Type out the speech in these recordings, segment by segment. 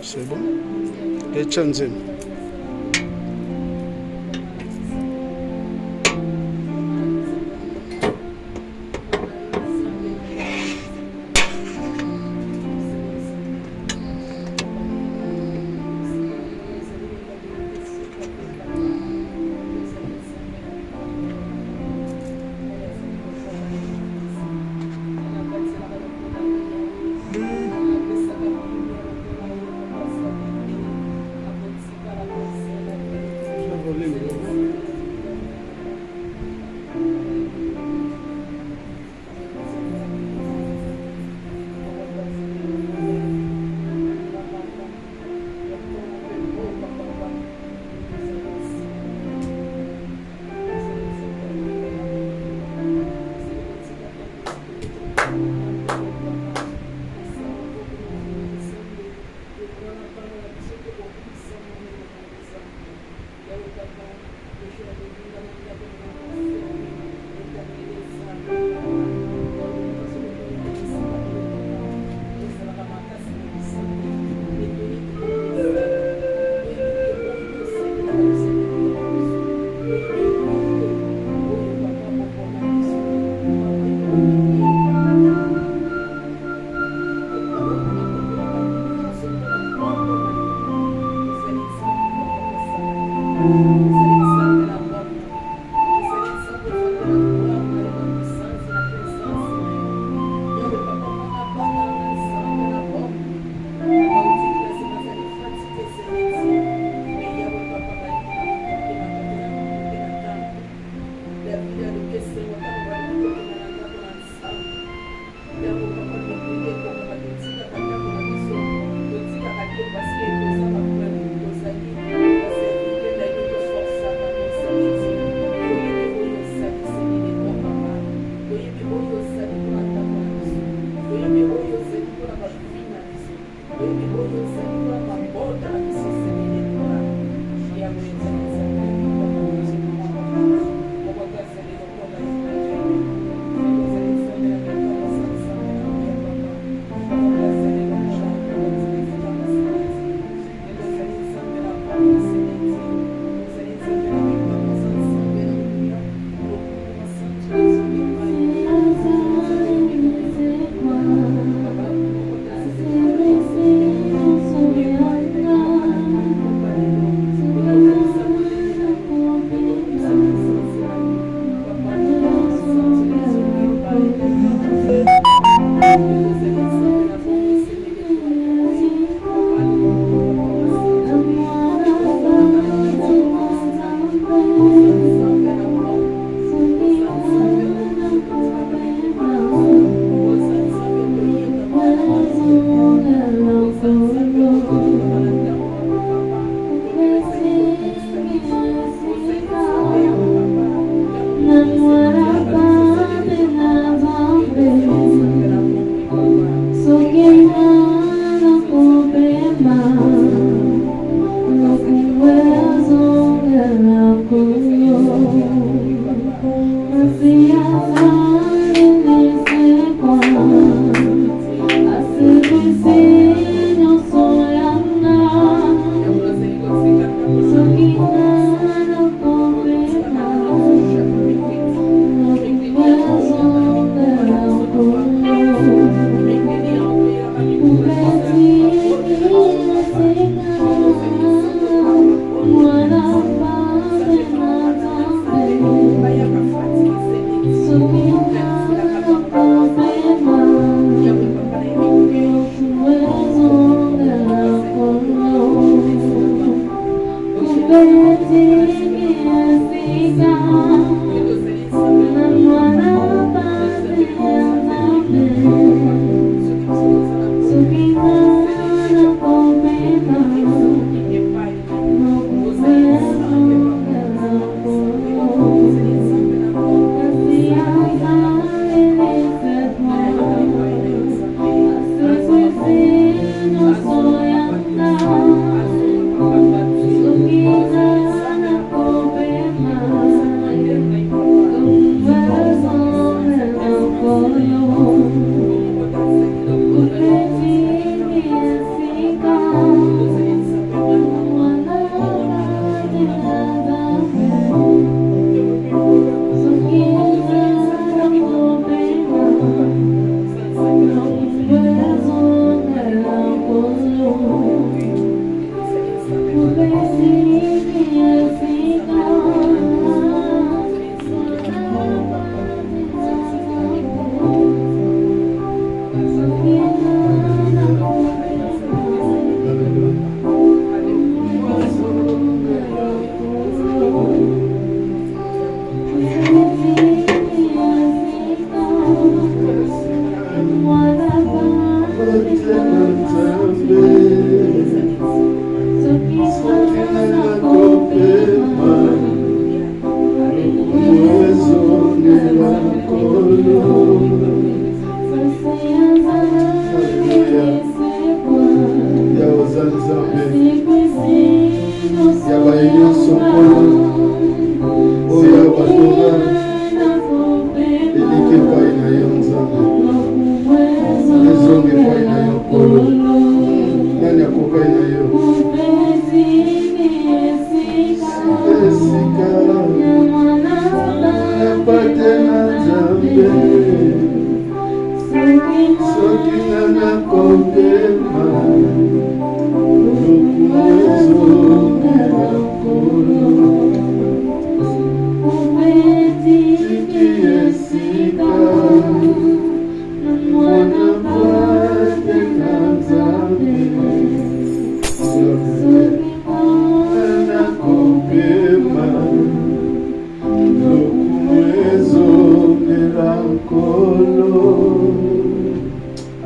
C'est bon. Et Tchanzem.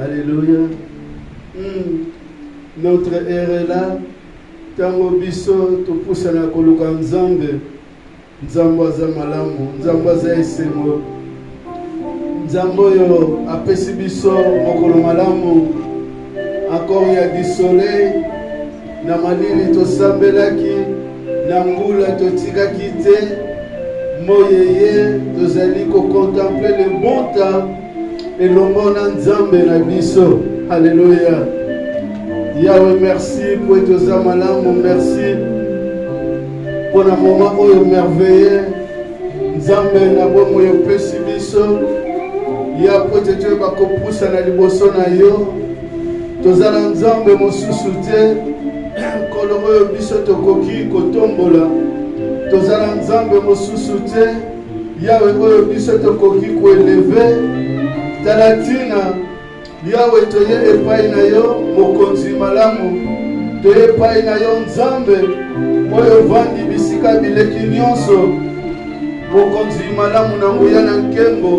Alléluia. Notre ère est là. Tango biso to pusana koluka nzambe. Nzambo za malamu, nzambo za esengo. Nzambo yo apesi biso mokolo malamu. Encore ya du soleil na malili to sambelaki na mbula to tikaki te. Moyeye tozali ko contempler le bon temps et l'omona nzambe na biso. Alléluia. Yahweh, merci pour tes amalamu, merci pour un moment où merveilleux. Nzambe na bomo yo pesi biso. Ya pote tu ba ko pusa na liboso na yo. Tozala nzambe mosusu te. Koloro yo biso to koki kotombola. Tozala nzambe mosusu te. Yahweh oyo biso to koki ko élever. Talatina Yahweh toye epai na yo mokonzi malamu. Toye epai na yo nzambe oyo vandi bisika bileki nyonso. Mokonzi malamu na nguya na nkembo.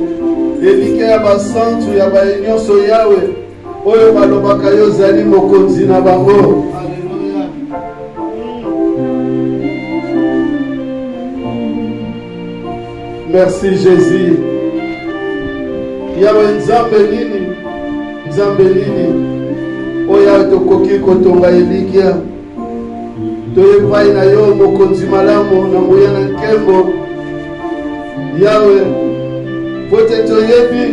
Elike ya basantu ya baenyonso Yahweh oyo balobaka yo zali mokonzi na bango. Alléluia. Merci Jésus. Yahweh nzambe nini? Nzambe nini? Oya tokoki kotonga elikia. Toyepai na yo mokonzi malamu na nguya na nkembo. Yahweh pote toyebi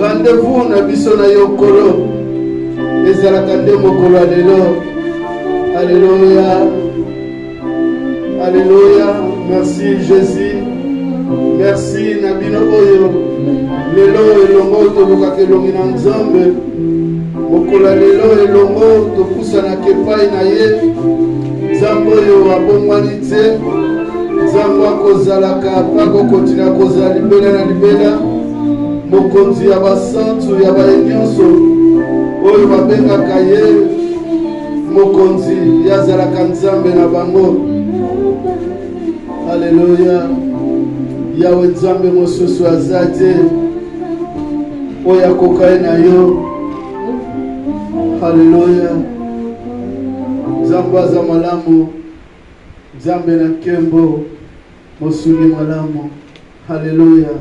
rendez-vous na biso na yo kolo. Ezalaka nde mokolo lelo. Alléluia. Alléluia. Merci Jésus. Merci na bino oyo lelo elongo tolukaka elongi na nzambe. Mokola lelo elongo topusana kepai na ye. Nzambe oyo abongwani te. Nzambe akozalaka pako kontina kozala libela na libela. Mokonzi ya basantu ya baenyonso oyo babengaka ye mokonzi yazalaka nzambe na bango. Alléluia. Yahweh nzambe mosusu aza te oyo akokai na yo. Alléluia. Nzambe aza malamu, nzambe na nkembo mosuni malamu. Alléluia.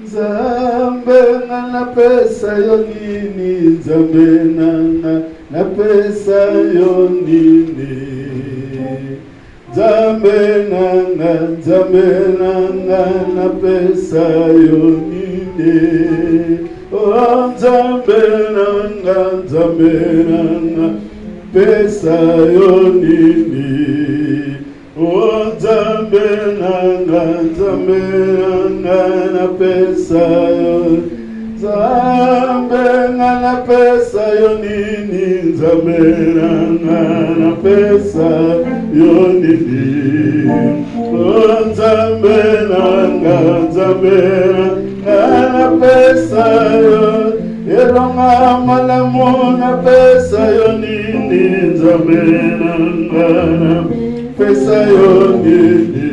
Nzambe na pesa yo nini, nzambe na pesa yo nini. Nzambe na pesa yo nini. Oh nzambe na pesa yo nini. Oh nzambe na pesa yo. Nzambe na pesa yo nini. Nzambe na pesa yo nini. Oh nzambe na pesa yo. Elonga malamu na pesa yo nini. Nzambe na pesa yo nini.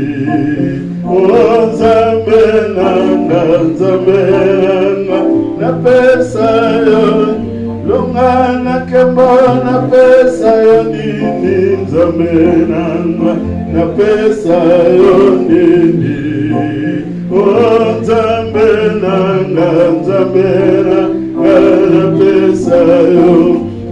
Oh Nzambe nanga, Nzambe nanga, napesa yo longa na kembo, napesa yo nini. Nzambe nanga, napesa yo nini. Oh Nzambe nanga, Nzambe nanga, napesa yo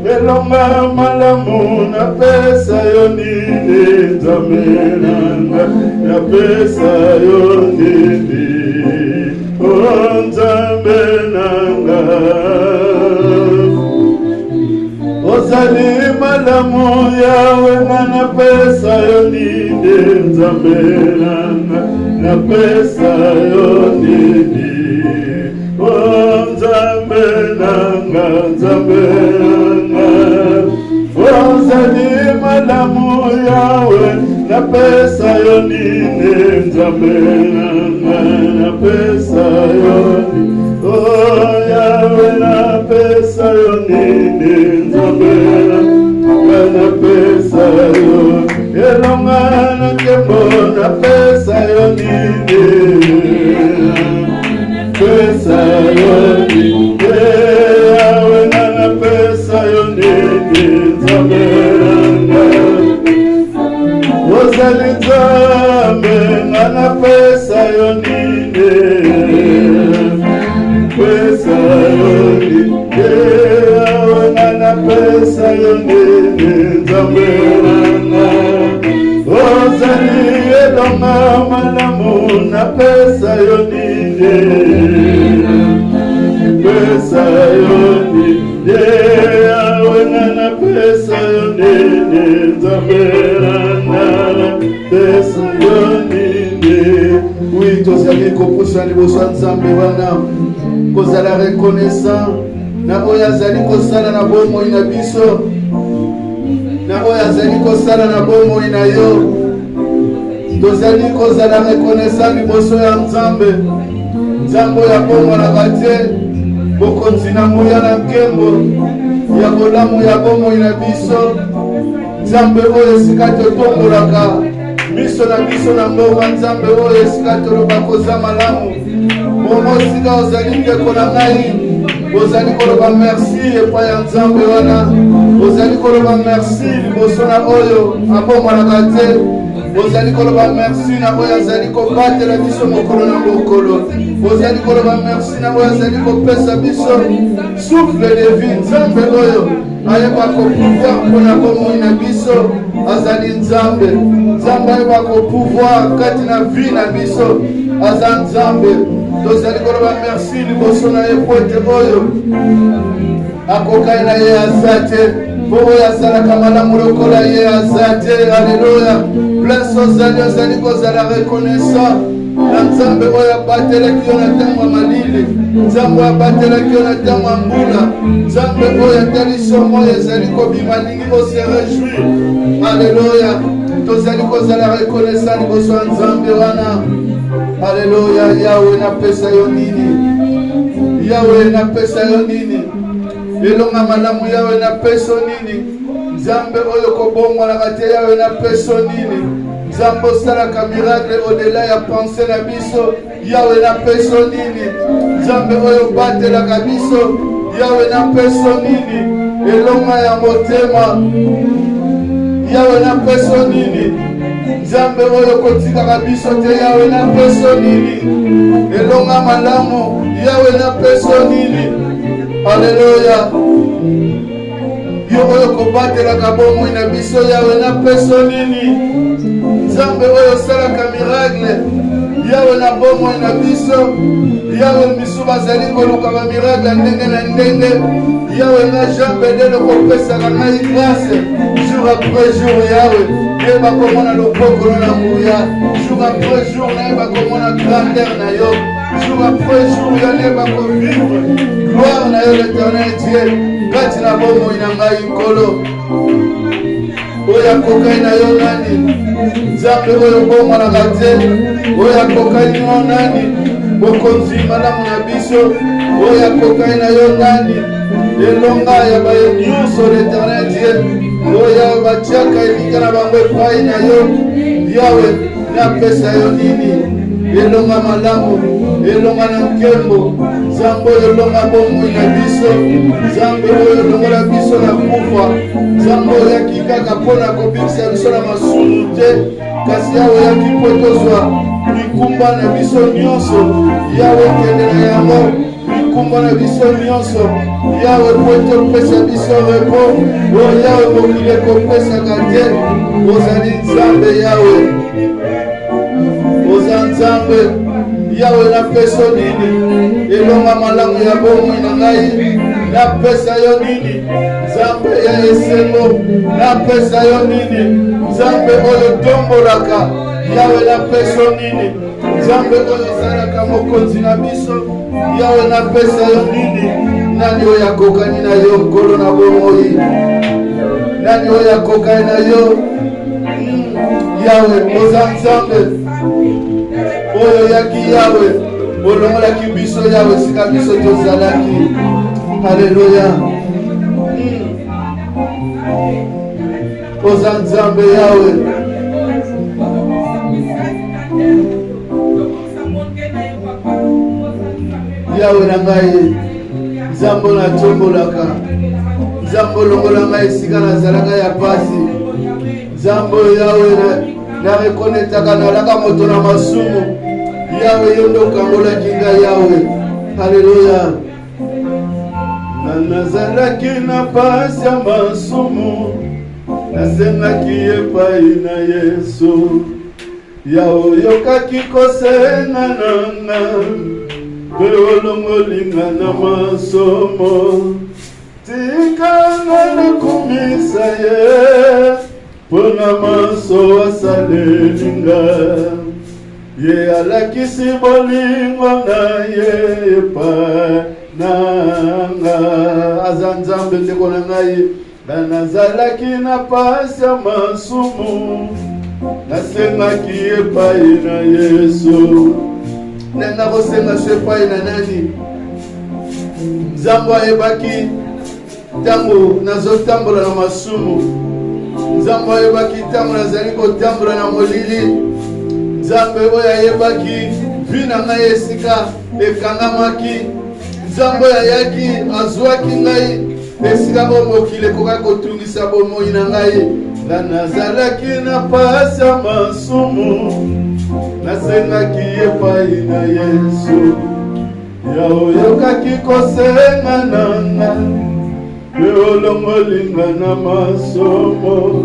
elonga malamu, napesa yo nini. Nzambe nanga, napesa yo nini. Oh Nzambe nanga, ozali malamu yawe, napesa yo nini. Nzambe nanga, napesa yo nini. Oh Nzambe nanga, Nzambe nanga, ozali malamu yawe, napesa yo nini. Nzambe nanga, napesa yo nini. Oh yawe, napesa yo nini. Nzambe nanga, napesa yo elonga na kembo, napesa yo nini. Pesa yo nini, yawe napesa yo nini. Nzambe nanga, ozali Nzambe, napesa yo nini. Pesa yo nini, yawe napesa yo nini. Nzambe nanga, ozali elonga malamu, napesa yo nini. Pesa yo nini, yawe napesa yo nini. Nzambe nanga, pesa yo nini. Oui, tozali kopusa liboso ya Nzambe wana kozala reconnaissant na oyo azali kosala na bomoi na biso, na oyo azali kosala na bomoi na yo. Tozali kozala reconnaissant liboso ya Nzambe, Nzambe ya bomonaka te bokonzi na moya na nkembo ya bolamu ya bomoi na biso. Nzambe oyo esika totombolaka miso na biso na mboka. Nzambe oyo esika toloba koza malamu. Momo sika ozali ndeko na ngai, ozali koloba merci epai ya Nzambe wana. Ozali koloba merci liboso na oyo abomonaka te. Ozali koloba merci na oyo azali kobatela biso mokolo na mokolo. Ozali koloba merci na oyo azali kopesa biso souffle de vie. Nzambe oyo ayeba kopouvoir mpona bomoi na biso, azali Nzambe. Nzambe ayeba kopouvoir kati na vie na biso, aza Nzambe. Tozali koloba merci liboso na ye po ete oyo akokai na ye aza te, po oyo asalaka malamu lokola ye aza te. Alleluya. Place ozali kozala reconnaissant na Nzambe oyo abatelaki yo na ntango ya malili, Nzambe oyo abatelaki yo na ntango ya mbula, Nzambe oyo atali somo oyo ezali kobima ningi ose réjouir. Alleluya. Tozali kozala reconnaissant liboso ya Nzambe wana. Alleluya. Yawe napesa yo nini, yawe napesa yo nini. Elonga malamu yawe napesa nini. Nzambe oyo kobongolaka te, yawe napesa nini. Nzambe osalaka miracle au-delà ya pensée na biso, yawe napesa nini. Nzambe oyo batelaka biso, yawe napesa nini. Elonga ya motema, yawe napesa nini. Nzambe oyo kotikaka biso te, yawe napesa nini. Elonga malamu, yawe napesa nini. Alleluya. Yo oyo kobatelaka bomoi na biso, yawe napesa nini. Nzambe oyo salaka miracle, yawe na bomoi na biso, yawe misu bazali koluka ba miracle ndenge na ndenge. Yawe na jambe delo kopesaka ngai grâce jour après jour. Yawe yeba komona loboko na nguya, jour après jour nayeba komona grandeur na yo, jour après jour yaneba kovivre gloire na yo l'Éternel Dieu kati na bomoi na ngai nkolo. Oyo akokai na yo nani? Nzambe oyo bomonaka te, oyo akokai na nani? Bokonzi malamu na biso, oyo akokai na yo nani? Elonga ya baye nyonso l'Éternel Dieu, oyo batiaka elinga na bango epai na yo. Yawe napesa yo nini. elonga malamu, elonga na nkembo, Nzambe elonga bomoi na biso, Nzambe elonga biso na kufa, Nzambe oyaki kaka mpona kobikisa biso na masumu te, kasi Yawe oyaki mpo tozwa mikumba na biso nyonso, Yawe kende na yango, mikumba na biso nyonso, Yawe mpo topesa biso repo, o Yawe mokili ekopesaka te, ozali Nzambe Yawe, oza Nzambe Yawe napesa nini, elonga malamu ya bomoi na ngai, napesa yo nini, Nzambe ya esengo, napesa yo nini, Nzambe oyo tombolaka, Yawe napesa nini, Nzambe oyo ozalaka mokonzi na biso, Yawe napesa yo nini, nani oyo akokani na yo nkolo na bomoi, nani oyo akokani na yo, Yawe oza Nzambe oyo yaki Yawe olongolaki biso Yawe sika biso tozalaki. Haleluya. Oza Nzambe Yawe, Yawe na ngai, Nzambe na tombolaka, Nzambe olongola ngai sika nazalaka ya pasi, Nzambe Yawe na rekonetaka nalaka moto na masumu, Yawe yo ndo okangolaki ngai Yawe. Haleluya. Nazalaki na pasi ya masumu, nasengaki epai na Yesu, Yawe oyokaki kosenga nanga, mpe olongolinga na masomo, tikanga nakumisa ye, mpona maso asalelinga, ye alakisi bolingo na ye epai nanga. Aza Nzambe ndeko na ngai, nazalaki na pasi ya masumu, nasengaki epai na Yesu. Nenga kosenga so epai na nani? Nzambe ayebaki ntango nazotambola na masumu, Nzambe ayebaki ntango nazali kotambola na molili, Nzambe oyo ayebaki vi na ngai esika ekangamaki, Nzambe ayaki azwaki ngai esika oyo mokili ekokaki kotungisa bomoi na ngai. Nga nazalaki na pasi ya masumu, nasengaki epai na Yesu, Yawe oyokaki kosenga nanga, mpe olongolinga na masomo,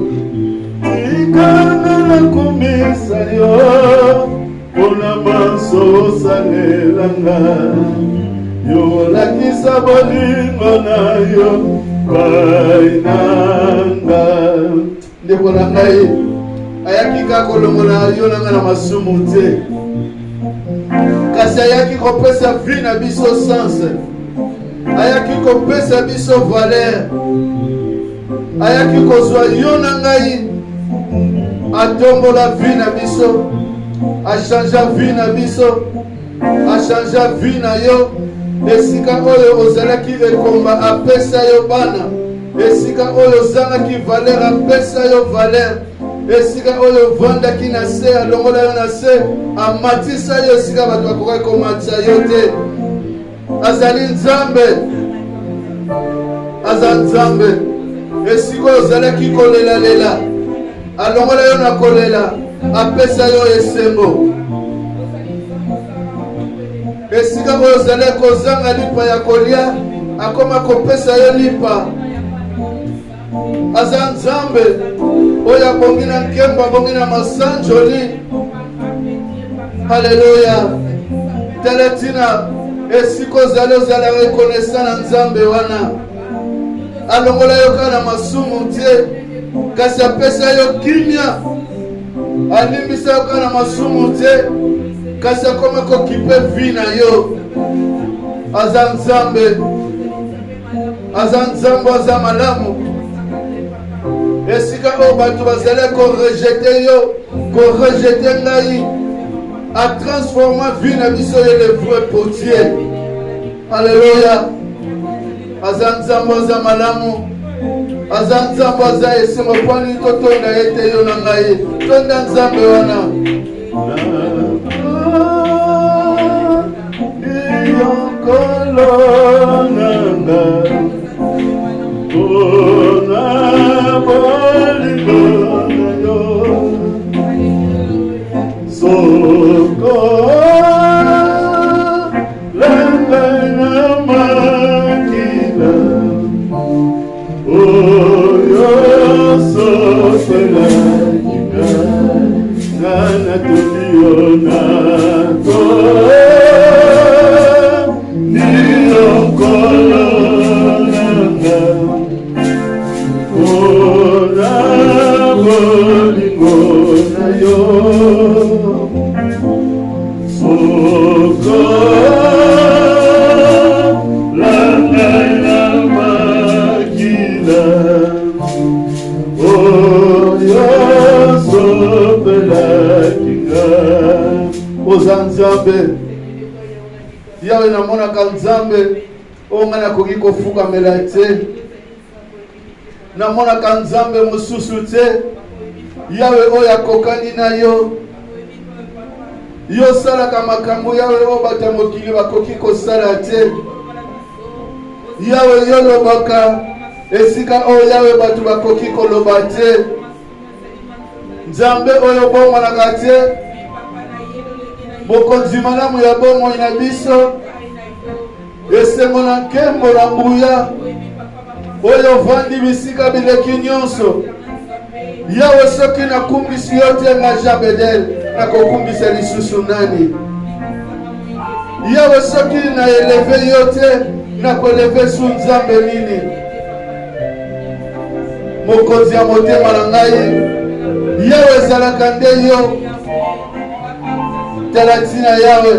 tikanga nakumisa yo, mpona maso osalelanga, yo olakisa bolingo na yo pai nanga. Ndeko na ngai, ayaki kaka kolongola yo nanga na masumu te, kasi ayaki kopesa vi na biso sens, ayaki kopesa biso valeur, ayaki kozwa yo na ngai, atombola vi na biso, achangea vi na biso, achangea vi na yo, esika oyo ozalaki ekomba apesa yo bana, esika oyo ozangaki valeur apesa yo valeur, esika oyo vandaki na se alongola yo na se, amatisa yo esika bato bakokaki komatisa yo te. Azali Nzambe, aza Nzambe. Esika oyo ozalaki kolela alongola yo na kolela, apesa yo esengo. Esika oyo ozalaki kozanga lipa ya kolia, akoma kopesa yo lipa. Aza Nzambe oyo abongi na nkembo, abongi na masanjoli. Haleluya. Teletina esika ozala rekonesa na Nzambe wana, alongola yo kaka na masumu te, kasi apesa yo kimia, alimbisa yo kaka na masumu te, kasi akoma kokipe vi na yo. Aza Nzambe, aza Nzambe, aza malamu. Esika oyo bato bazali korejete yo, korejete ngai, a transforma vi na biso ye le vrai potier. Alléluia. Aza Nzambe, aza malamu. Aza Nzambe, aza esengo pwani totonda ete yo na ngai. Tonda Nzambe wana. nanga Ona bolingo na yo Soko langa na makila Oyo sosela kika Nana tulio nako Nilo kolo nanga Ona bolingo na yo Soko langa na makila Oyo sopela kinga Ozanzambe Yawe na mona ka Nzambe Onga na koki kofuka melate Na mona ka Nzambe mosusu te Yawe oya kokani na yo Yo salaka makambo Yawe o bata mokili bakoki kosala te Yawe yo lobaka Esika o Yawe batu bakoki koloba te Nzambe oyo bongo na kate Bokonzi malamu ya bongo ina biso Esengo na nkembo na mbuya Oyo vandi bisika bileki nyonso Yawe soki na kumbisi yote nga Jabedel Na kukumbisa lisusu nani Yawe soki na eleve yote Na koleve su Nzambe nini Mokonzi ya motema na ngai Yawe zalaka nde yo Talatina Yawe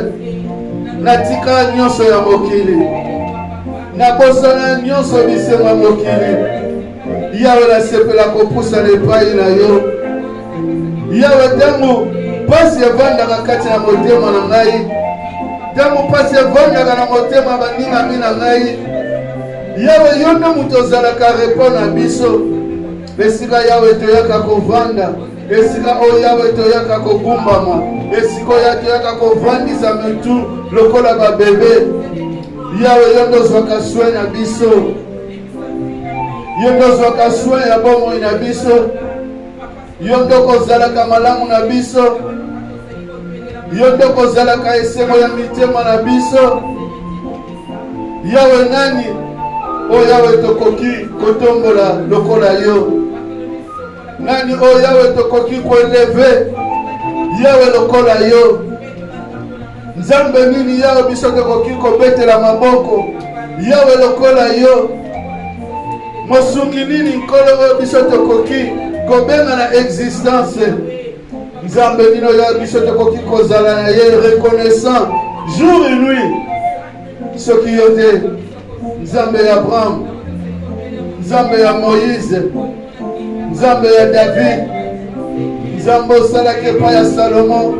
Natika nyonso ya mokili Nabosana nyonso bisenga mokili Yawe na sepela kopusa lepai na yo Yawe tangu pasi evandaka kati na motema na ngai Tangu pasi evandaka na motema baninga mi na ngai Yawe yo nde mutu ozalaka repo na biso Esika Yawe toyaka kovanda Esika o Yawe toyaka kogumbama Esika ya toyaka kovandisa mitu lokola ba bebe Yawe yondo zwaka soin na biso Yondo zwaka soin ya bomo na biso Yondo kozalaka malamu na biso Yondo kozalaka esengo ya mitema na biso Yawe nani o Yawe tokoki kotombola lokola yo Nani o Yawe tokoki koeleve Yawe lokola yo Nzambe nini Yawe biso tokoki kobetela maboko Yawe lokola yo Mosungi nini nkolo oyo biso tokoki kobenga na existence Nzambe nini Yawe biso tokoki kozala na ye reconnaissant jour et nuit Soki yote Nzambe ya Abraham Nzambe ya Moïse Nzambe ya David Nzambe osalaki epai ya Salomon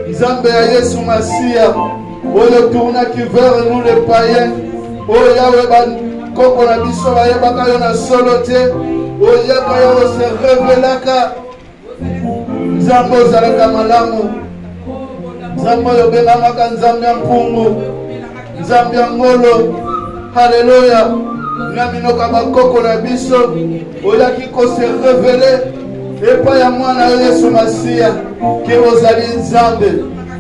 Nzambe ya Yesu Masia oyo tournaki vers nous les païens oyo Yawe bakoko na biso bayebaka yo na solo te oyaka yo ose revelaka Nzambe ozalaka malamu Nzambe oyo bengamaka Nzambe ya mpungu Nzambe ya ngolo Haleluya na minoka bakoko na biso oyaki kose revele epai ya mwana yo Yesu Masia ke ozali Nzambe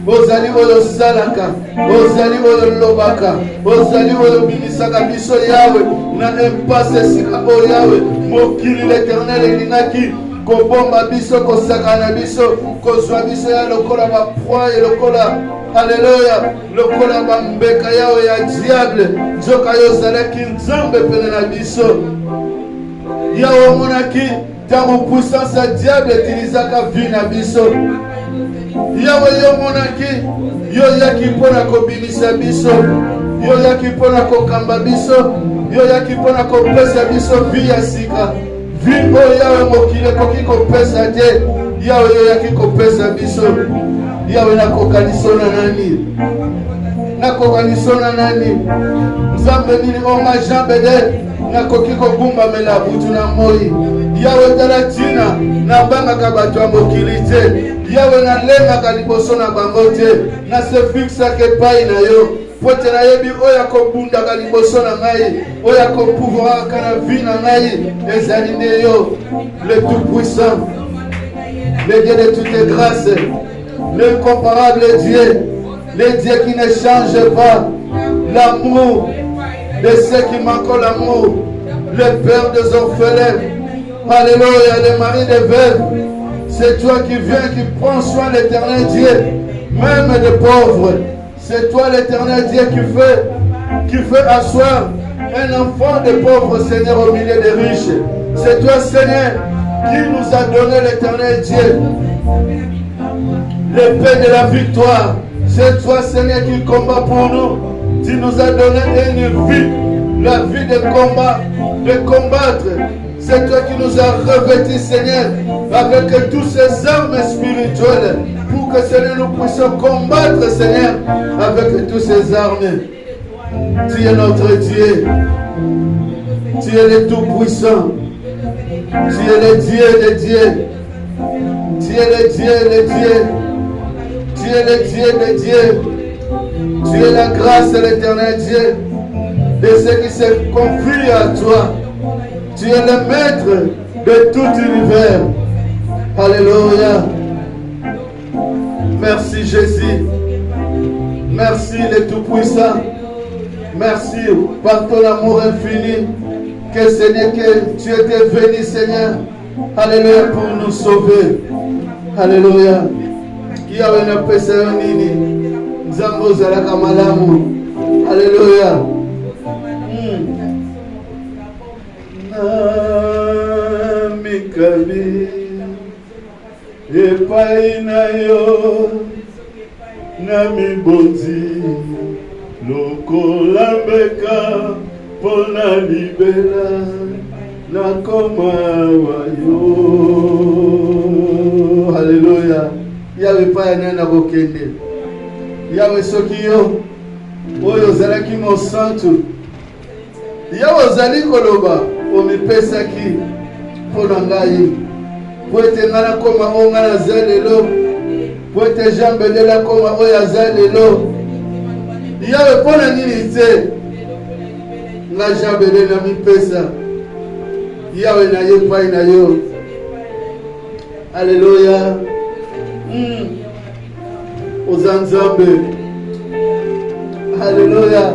ozali oyo salaka ozali oyo lobaka ozali oyo bimisaka biso Yawe na impasse esika oyo Yawe mokili l'Éternel elingaki kobomba biso kosakana biso kozwa biso ya lokola baproie lokola Alléluia lokola bambeka Yawe ya diable nzoka yo ozalaki Nzambe pene na biso Yawe omonaki tango puissance ya diable etilisaka vi na biso Yawe yo monaki yo yaki mpona kobimisa biso yo yaki mpona kokamba biso yo yaki mpona kopesa biso vi ya sika vi oyo Yawe mokili ekoki kopesa te Yawe yo yaki kopesa biso Yawe nakokaniso na nani nakokaniso na nani Nzambe nini oma Jean Bedel nakoki kogumbamela butu na moi Yawe tala tina nabangaka bato ya mokili te Yawe nalengaka liboso na bango te na se fixaka epai na yo pote na yebi oya ko bunda ka liboso na ngai oya ko pouvoir ka na vie na ngai ezali nde yo le tout puissant, le Dieu de toutes grâces, l'incomparable Dieu, le Dieu qui ne change pas, l'amour de ceux qui manquent l'amour, le père des orphelins, alléluia, le mari des veuves. C'est toi qui viens, qui prends soin de l'éternel Dieu, même des pauvres. C'est toi l'éternel Dieu qui fait asseoir un enfant de pauvres, Seigneur, au milieu des riches. C'est toi, Seigneur, qui nous a donné l'éternel Dieu, l'épée de la victoire. C'est toi, Seigneur, qui combat pour nous. Tu nous as donné une vie, la vie de combat, de combattre. C'est toi qui nous as revêtis, Seigneur, avec toutes ces armes spirituelles pour que, Seigneur, nous puissions combattre, Seigneur, avec toutes ces armes. Tu es notre Dieu. Tu es le Tout-Puissant. Tu es le Dieu des dieux. Tu es le Dieu des dieux. Tu es le Dieu des dieux. Tu es la grâce de l'éternel Dieu de ceux qui se confient à toi. Tu es le maître de tout l'univers. Alléluia. Merci Jésus. Merci le Tout-Puissant. Merci par ton amour infini. Que Seigneur, que tu étais venu, Seigneur. Alléluia, pour nous sauver. Alléluia. Qui a une péché nini? Zambo zalaka malamu. Alléluia. Namikabi epai na yo namibonzi lokola mbeka pona libela nakoma wayo. Alléluia. Yawe epai nana kokende. Yawe soki yo oyo ozalaki mosantu, yawe ozali koloba omipesaki mpo na ngai po ete ngai nakoma oyo ngai naza lelo, po ete Jean Bedele akoma oyo aza lelo. Yawe mpo na nini te ngai Jean Bedele namipesa? Yawe na ye epai na yo. Alléluia. Oza Nzambe. Alléluia.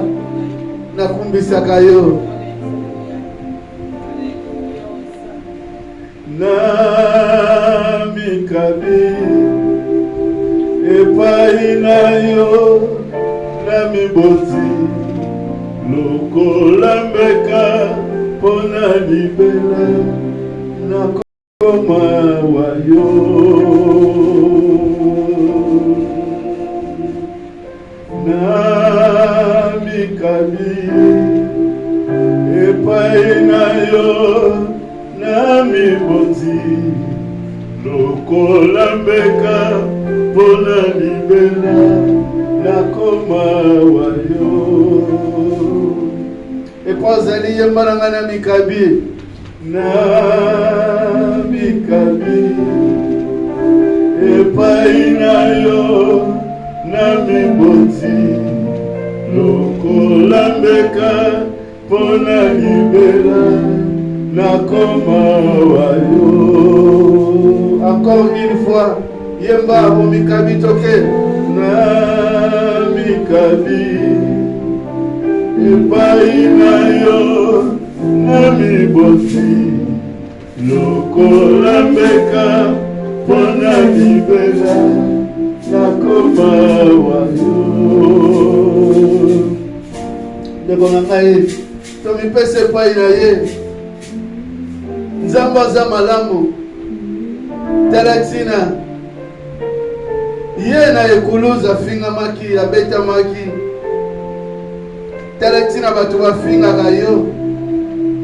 Nakumbisaka yo. Namikabi epai na yo namiboti lokola mbeka pona libela nakoma wayo. Namikabi epai na yo namiboti lokola mbeka pona libela nakoma wayo. Epo ozali yemba na ngai namikabi. Namikabi epai na yo namiboti lokola mbeka pona libela nakoma wayo. Encore une fois, yemba omikabi toke. Namikabi epai na yo namiboti lokola mbeka pona libela nakoma wayo. Ndeko na ngai tomipesa epai na ye. Nzambe aza malamu. Tala tina ye na ekuluza afingamaki abetamaki. Tala tina bato bafingaka yo.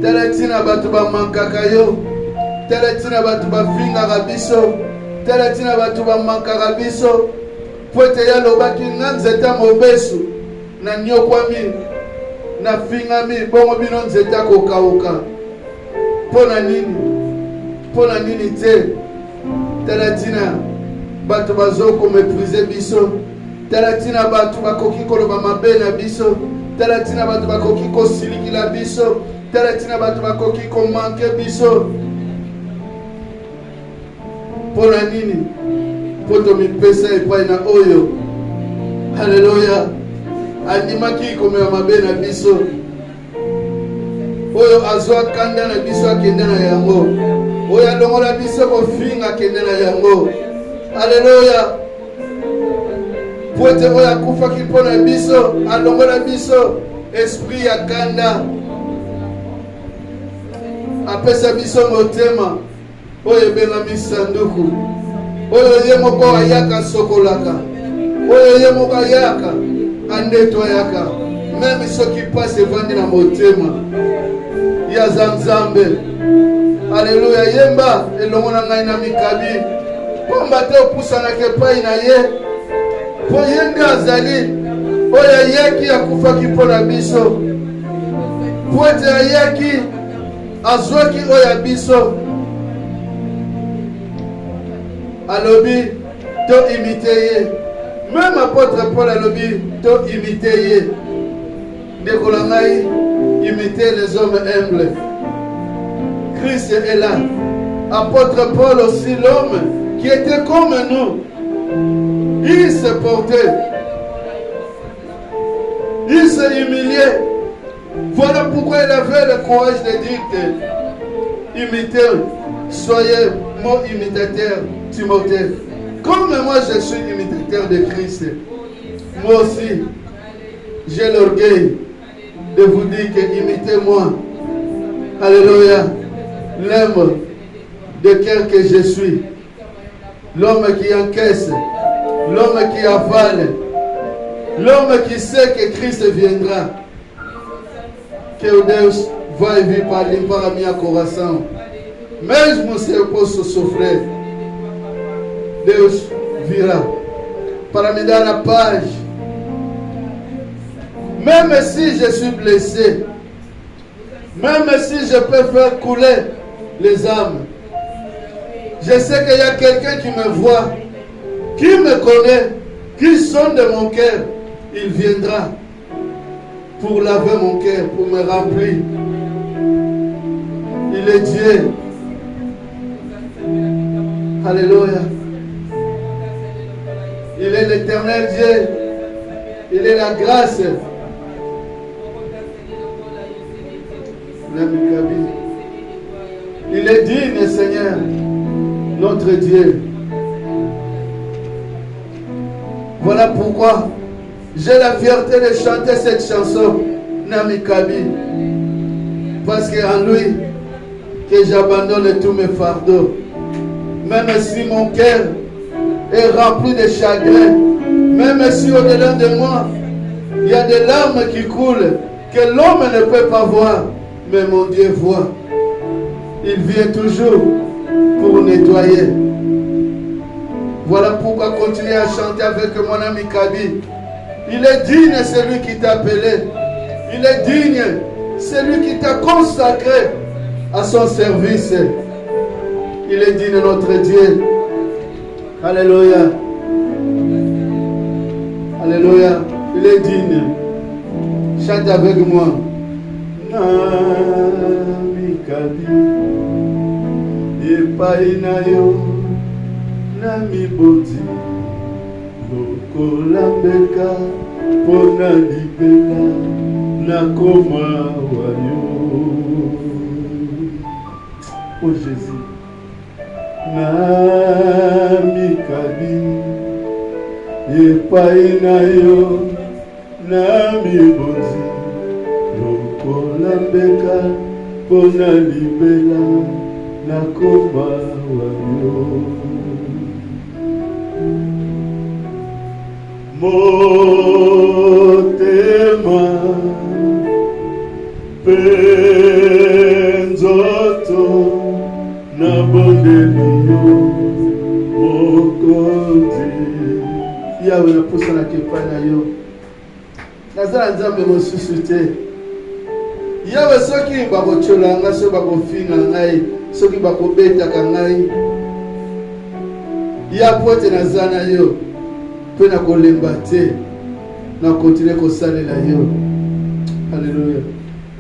Tala tina bato bamankaka yo. Tala tina bato bafingaka biso. Tala tina bato bamankaka biso. Po ete ye alobaki nga nzete mobesu na nyokwami na fingami bongo bino nzete akokauka. Mpo na nini? Mpo na nini te? Tala tina bato bazoko meprize biso. Talatina batu bakoki koloba mabe na biso. Talatina batu bakoki kosilikila biso. Talatina batu bakoki komanke biso. Pona nini? Poto mipesa epai na oyo. Hallelujah. Andimaki komela mabe na biso. Oyo azwa kanda na biso akende na yango. Oyo alongola biso kofinga akende na yango. Hallelujah. Poete oyo akufaki mpona biso alongola biso esprit ya kanda. Apesa biso motema oyo ebengami sanduku. Oyo ye moko ayaka sokolaka. Oyo ye moko ayaka andetoyaka. Même soki passe evandi na motema ya Nzambe. Alléluia. Yemba elongo na ngai na mikabi. Pomba te opusanaka epai na ye. Po ye nde azali oyo ayaki akufaki mpona biso. Po ete ayaki azwaki oyo ya biso. Alobi to imite ye. Même apôtre Paul alobi to imite ye. Ndeko na ngai, imiter les hommes humbles. Christ est là. Apôtre Paul aussi, l'homme qui était comme nous. Il se portait. Il se humiliait. Voilà pourquoi il avait le courage de dire que imitez, soyez mon imitateur, Timothée. Comme moi je suis imitateur de Christ, moi aussi, j'ai l'orgueil de vous dire que imitez-moi. Alléluia. L'homme de cœur que je suis. L'homme qui encaisse. L'homme qui avale. L'homme qui sait que Christ viendra. Que Deus vai vir para limpar a minha coração. Mesmo se eu posso sofrer, Deus virá para me dar a paz. Même si je suis blessé, même si je peux faire couler les âmes, je sais qu'il y a quelqu'un qui me voit, qui me connaît, qui sonde mon cœur. Il viendra pour laver mon cœur, pour me remplir. Il est Dieu. Alléluia. Il est l'éternel Dieu. Il est la grâce. Il est digne, Seigneur, notre Dieu. Voilà pourquoi j'ai la fierté de chanter cette chanson, Namikabi. Parce qu'en lui, que j'abandonne tous mes fardeaux. Même si mon cœur est rempli de chagrin, même si au-delà de moi, il y a des larmes qui coulent, que l'homme ne peut pas voir, mais mon Dieu voit. Il vient toujours pour nettoyer. Voilà pourquoi continuer à chanter avec mon ami Kabi. Il est digne celui qui t'a appelé. Il est digne celui qui t'a consacré à son service. Il est digne notre Dieu. Alléluia. Alléluia. Il est digne. Chante avec moi. Namikabi epai na yo namiboti lokola mbeka pona libela nakoma wa yo. Oh Jésus. Namikabi epai na yo namiboti lokola mbeka pona libela nakoma wa yo. Motema penzoto na bondeli yo mokonzi. Yawe napusa na kepa na yo. Nazala Nzambe mosusu te. Yawe soki bakochola nga, soki bakofinga ngai, soki bakobetaka ngai, ya pote nazala na yo. Pe na kolemba te. Na continuer kosalela yo. Alléluia.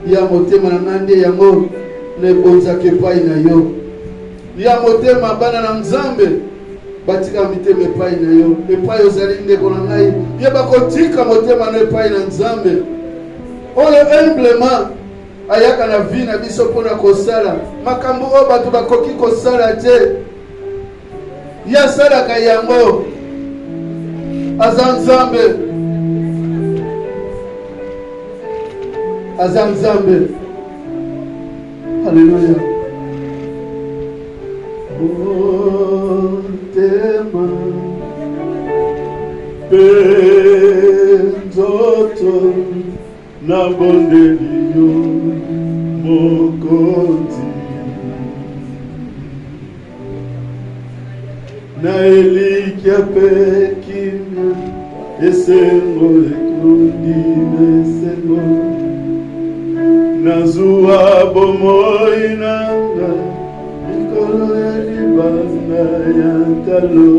Ya motema na nande yango ne bonzake pai na yo. Ya motema bana na Nzambe batika mitema epai na yo. Epai ozali ndeko na ngai. Ye bakotika motema na epai na Nzambe. Oyo humblement ayaka na vie na biso mpona kosala makambo oyo bato bakoki kosala te. Ye asalaka yango. Aza Nzambe. Aza Nzambe. Alléluia. Motema penzoto na bondeli yo mokonzi na elikia pekina esengo ekundi esengo nazuwa bomoi nanga likolo ya libanga ya talo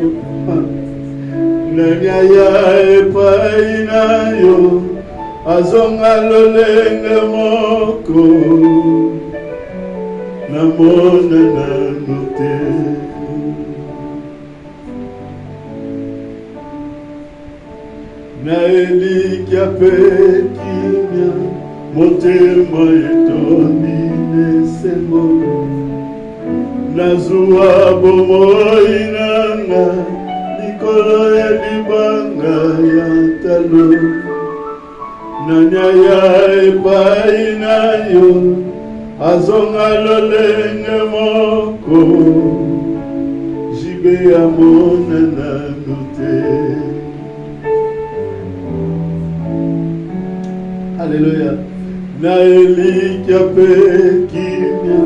nanyaya epai na yo azonga lolenge moko namona nano te na elikia pekina motema etondi nesengo nazuwa bomoi nanga likolo ya libanga ya talo nanyaya epai na yo azonga lolenge moko jibe ya mona nano te. Alléluia. Na elikia pekina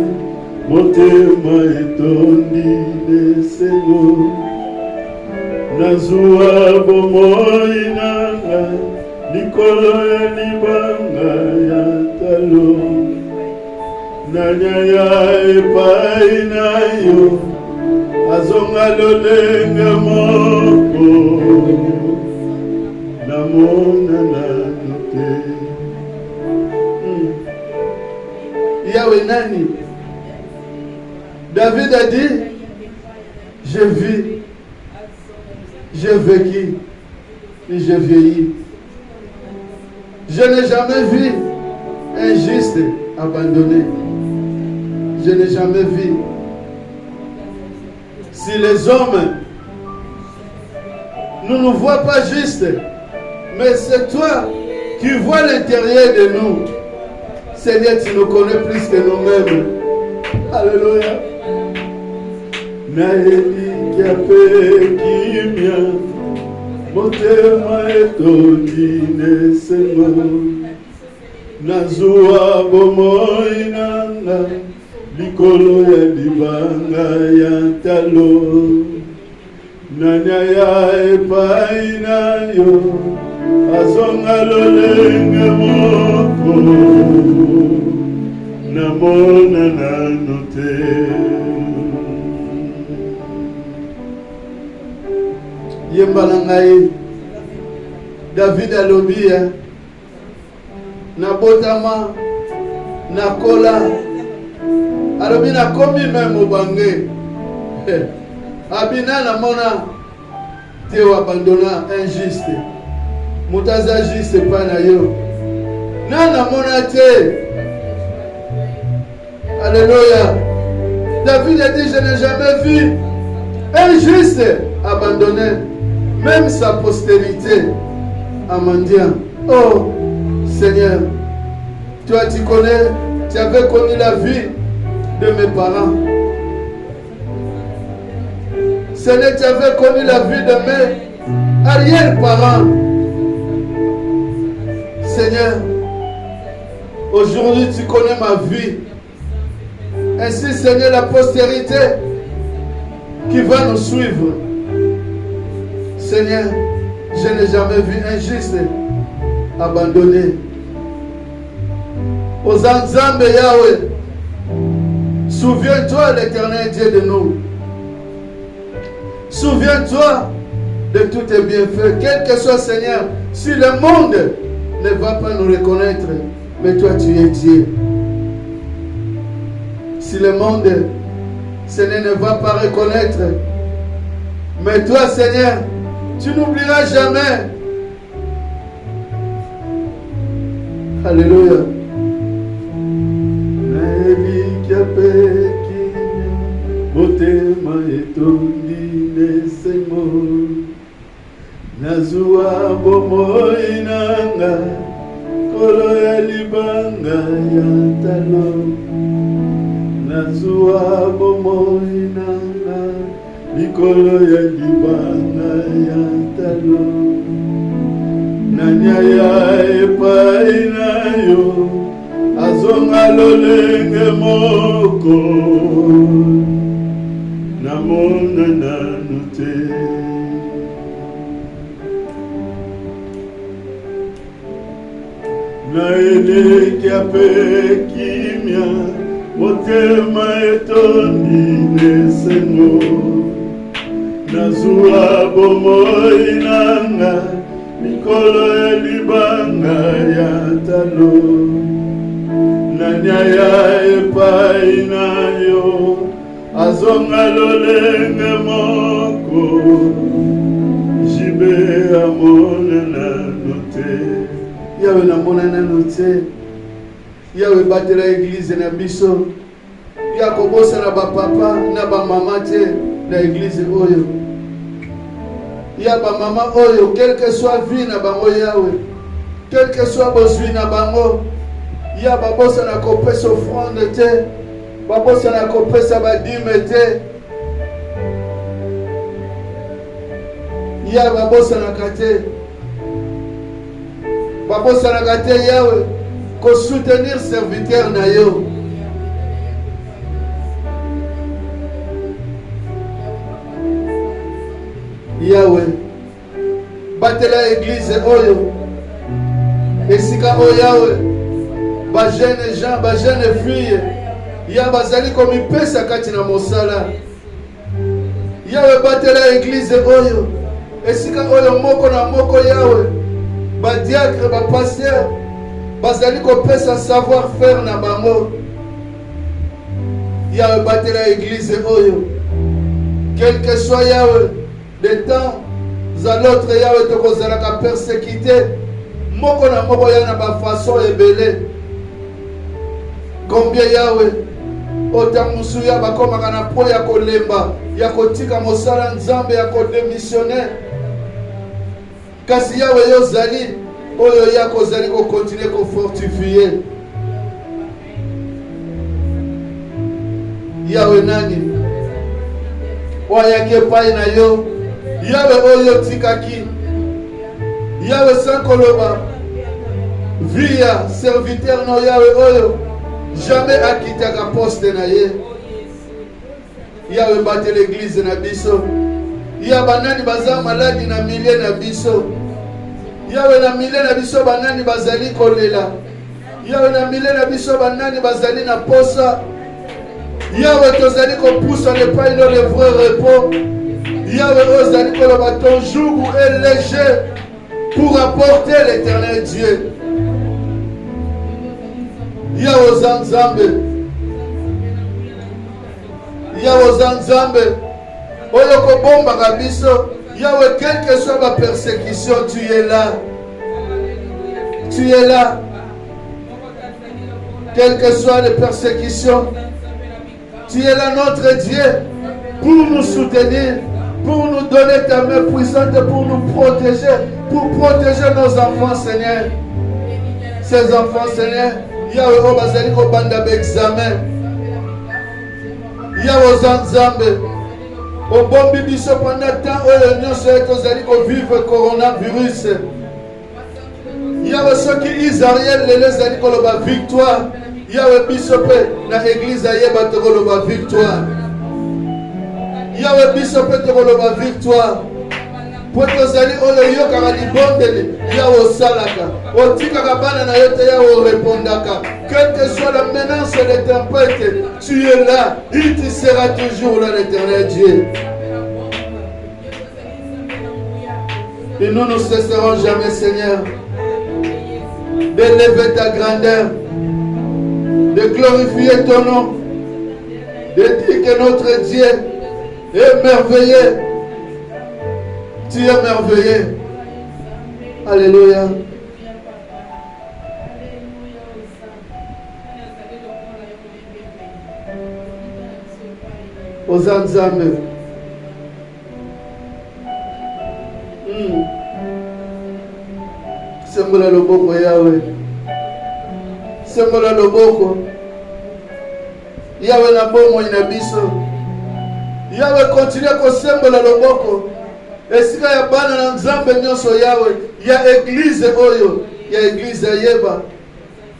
motema etondi nesengo nazuwa bomoi nanga likolo ya libanga ya talo nanyaya epai na yo azonga lolenge moko namona nano te. Yahweh nani? David a dit, je vis, j'ai vécu et j'ai vieilli. Je n'ai jamais vu un juste abandonné. Je n'ai jamais vu. Si les hommes ne nous voient pas juste, mais c'est toi qui vois l'intérieur de nous. Seigneur, tu nous connais plus que nous-mêmes. Alléluia. Naelikia pekimia motema etondi nesengo nazuwa bomoi nanga likolo ya libanga ya talo nanyaya epai na yo azonga lolenge moko namona nano te. Yemba na ngai David alobia nabotama nakola alobi nakomi meme obange abina namona te abandona injuste mutaza juste pa na yo na namona te. Alléluia. David a dit je n'ai jamais vu injuste abandonné même sa postérité en mendiant. Oh Seigneur, toi tu connais, tu avais connu la vie de mes parents. Seigneur, tu avais connu la vie de mes arrière-parents. Seigneur, aujourd'hui tu connais ma vie. Ainsi Seigneur, la postérité qui va nous suivre. Seigneur, je n'ai jamais vu un juste abandonné. Aux Nzambe Yahweh, souviens-toi l'Éternel Dieu de nous. Souviens-toi de tous tes bienfaits. Quel que soit, Seigneur, si le monde ne va pas nous reconnaître, mais toi tu es Dieu. Si le monde, Seigneur, ne va pas reconnaître, mais toi, Seigneur, tu n'oublieras jamais. Alléluia. Motema etondi nesemo nazua bomoi nanga kolo ya libanga ya talo nazua bomoi nanga likolo ya libanga ya talo nanyaya epai na yo azonga lolenge moko namona nanu te naeleki ape kimia motema etondi nesengo nazwa bomoi nanga mikolo ya libanga ya talo nanyaya epai na yo azonga lolenge moko jibe amona nanu te. Yawe namona nanu te. Yawe batela église na biso ya kobosa na bapapa na bamama te na église oyo ya bamama oyo quel que soit vie na bango Yawe quel que soit bozwi na bango ya babosa na kopesa offrande te babosa na kopesa badime te ya babosa na kate babosa na kate Yawe ko soutenir serviteur na yo Yawe batela église oyo esika oyo Yawe ba jeune gens ba jeune filles ya bazali komipesa kati na mosala Yawe batela église oyo esika oyo moko na moko Yawe ba diacre ba pasteur bazali kopesa savoir faire na bango Yawe batela église oyo quel que soit Yawe de temps à l'autre Yawe tokozalaka persécuté moko na moko ya na ba façon ebele combien Yawe otamusu ya bakomaka na po ya kolemba ya kotika mosala nzambe ya kodémissionner kasi Yawe yozali oyo ya kozali ko continuer ko fortifier Yawe nani oyake pai na yo Yawe oyo tikaki Yawe sankoloba via serviteur no Yawe oyo jamais akitaka poste na ye Yawe bate l'église na biso ya banani baza maladi na milie na biso Yawe na milie na biso banani bazali kolela Yawe na milie na biso banani bazali na posa Yawe tozali kopusa le pain no le vrai repos Yawe ozali koloba ton joug est léger pour apporter l'éternel Dieu Yawe ozanzambe Yawe ozanzambe oyo kobomba kabiso Yawe quelle que soit ma persécution tu es là quelle que soit les persécutions tu es là notre Dieu pour nous soutenir pour nous donner ta main puissante pour nous protéger pour protéger nos enfants Seigneur ces enfants Seigneur Yawe o bazali ko banda be examen Yawe ozanzambe o bombi biso pendant temps oyo nyonso tozali ko vivre coronavirus Yawe soki Israël lelo zali ko loba victoire Yawe biso pe na église ayeba to ko loba victoire Yawe biso pe to ko loba victoire po tozali oyo yokaka libondeli Yawe osalaka otikaka bana na yo te Yawe orépondaka quelle que soit la menace de tempête tu es là il te sera toujours là l'éternel Dieu Et nous ne cesserons jamais, Seigneur, d'élever ta grandeur, de glorifier ton nom, de dire que notre Dieu est merveilleux. Tu es merveilleux. Alléluia. Ozanzambe. Sembola loboko Yahweh. Sembola loboko. Yahweh na bomo ina biso. Yahweh continue ko sembola loboko. Esika ya bana na Nzambe nyonso Yahweh. Ya église oyo. Ya église yeba.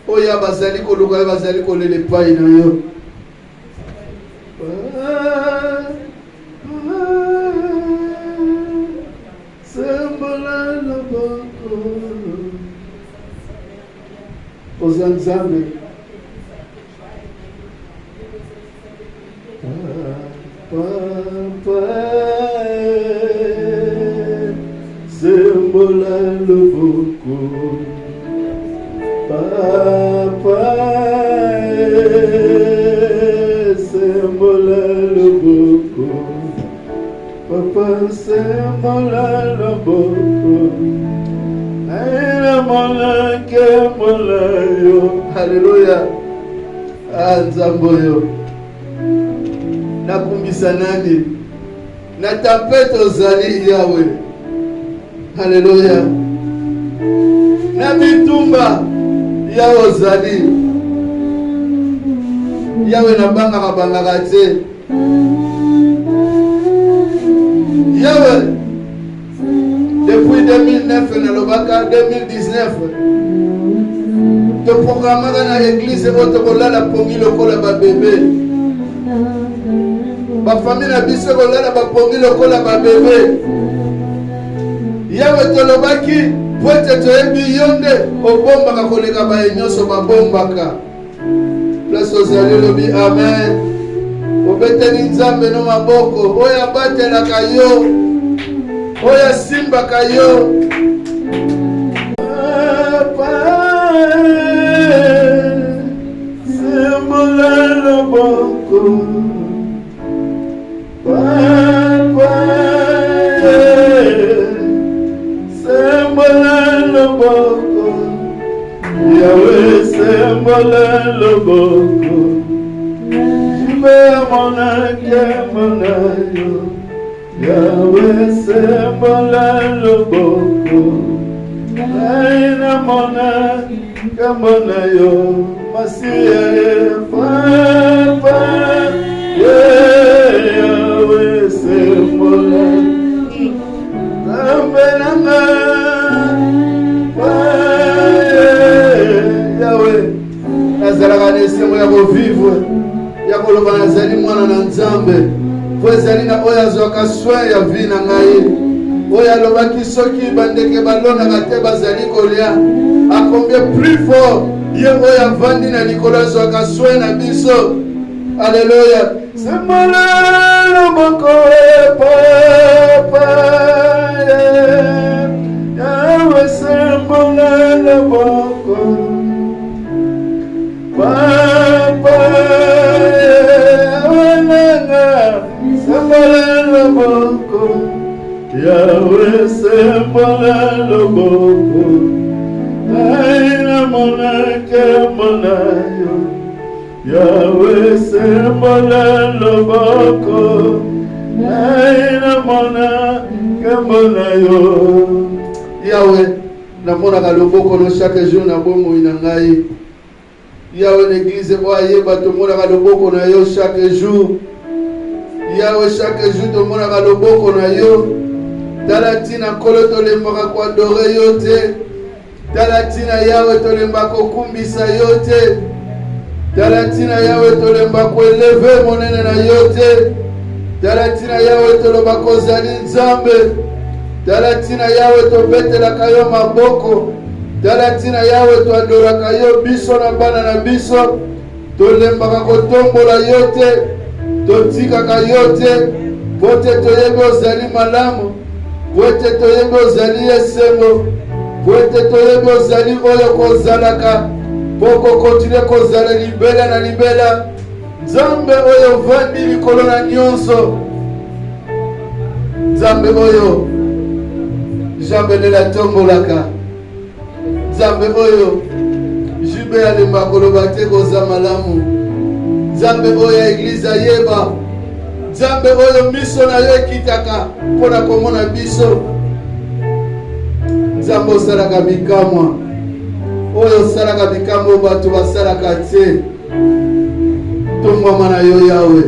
Oya bazali ko luka bazali ko lele pai na yo. Sembola loboko. Ozanzambe. Papa, sembola loboko. Papa, sembola loboko. Papa, sembola loboko. Hallelujah. Nzamboyo. Nakumbisa nani? Na tempête ozali Yahweh. Hallelujah. Na bitumba ya ozali. Yahweh na banga te. Yahweh. Depuis 2009 na lobaka 2019. De programme dans l'église otokola pongi lokola ba bébé. Ba famille na biso kola ba pongi lokola ba bébé. Yahweh tolobaki pote toyebi yonde obombaka koleka ba nyonso ba bombaka. Place ozali lobi amen. Obeteli Nzambe no maboko oya batelaka yo. Oya simbaka yo. Sembola loboko. Papa, sembola loboko. Yahweh sembola loboko. Jibe monake monayo. Yahweh sembola loboko. Aina monake monayo. Masia papa, Yahweh sembola, Nambelanga, Yahweh, nazalaka nesengo ya kovivre, ya koloba nazali mwana na Nzambe, po ezali na oyo azwaka soin ya vi na ngai, oyo alobaki soki bandeke balonaka te bazali kolia, akombie plus fort. Ye oyo avandi na likolo azwaka soin na biso. Alléluia. Sembola loboko papa. Yahweh sembola loboko. Papa. Sembola loboko. Yahweh sembola loboko. Aina monake monayo. Yahweh sembola loboko. Aina monake monayo. Yahweh namonaka loboko no chaque jour na bomoi na ngai. Yahweh l'église oyeba tomonaka loboko na yo chaque jour. Yahweh chaque jour tomonaka loboko na yo. Tala tina kolo tolembaka kuadore yo te. Tala tina Yahweh tolemba kokumbisa yo te. Tala tina Yahweh tolemba koeleve monene na yo te. Tala tina Yahweh toloba kozali Nzambe. Tala tina Yahweh tobetelaka yo maboko. Tala tina Yahweh toadoraka yo biso na bana na biso. Tolembaka kotombola yo te. Totikaka yo te. Pote toyebi ozali malamu. po ete toyebi ozali esengo, po ete toyebi ozali oyo kozalaka po kokontinue kozala libela na libela. Nzambe oyo vandi likolo na nyonso, Nzambe oyo jambelela tombolaka, Nzambe oyo jibe alemba koloba te koza malamu, Nzambe oyo eglize ayeba, Nzambe oyo miso na yo ekitaka mpona komona biso, Nzambe osalaka bikamwa oyo osalaka bikamwa bato basalaka te. Tongwama na yo Yawe,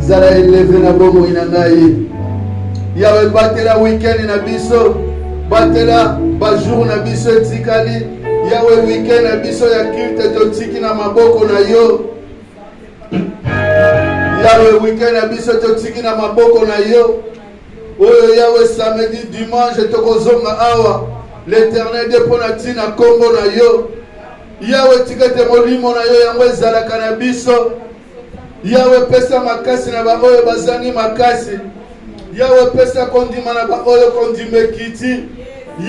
zala eleve na bomoi na ngai. Yawe batela weekend na biso, batela bajour na biso etikali. Yawe weekend na biso ya kilte totiki na maboko na yo. Yawe weekend na biso totiki na maboko na yo. Oyo Yawe samedi dimanche tokozonga awa, l'Éternel de pona tina kombo na yo. Yawe tikete molimo na yo yango ezalaka na biso. Yawe pesa makasi na ba oyo bazani makasi. Yawe pesa kondima na ba oyo kondime kiti.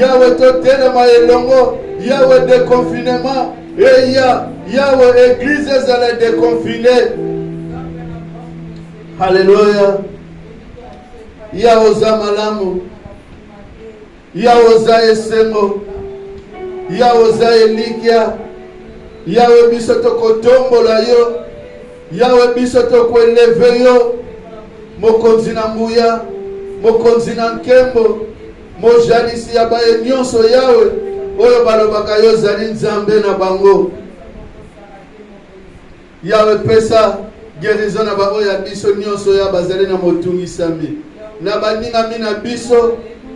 Yawe totelema elongo. Yawe déconfinement. Yawe église ezala déconfiné. Alléluia. Yawe oza malamu. Yawe oza esengo. Yawe oza elikia. Yawe biso tokotombola yo. Yawe biso tokoeleve yo. Mokonzi na mbuya, mokonzi na nkembo, mojalisi ya baye nyonso Yawe oyo balobaka yo zali Nzambe na bango. Yawe pesa guérison na ba oyo ya biso nyonso ya bazali na motungisami na baningami na biso.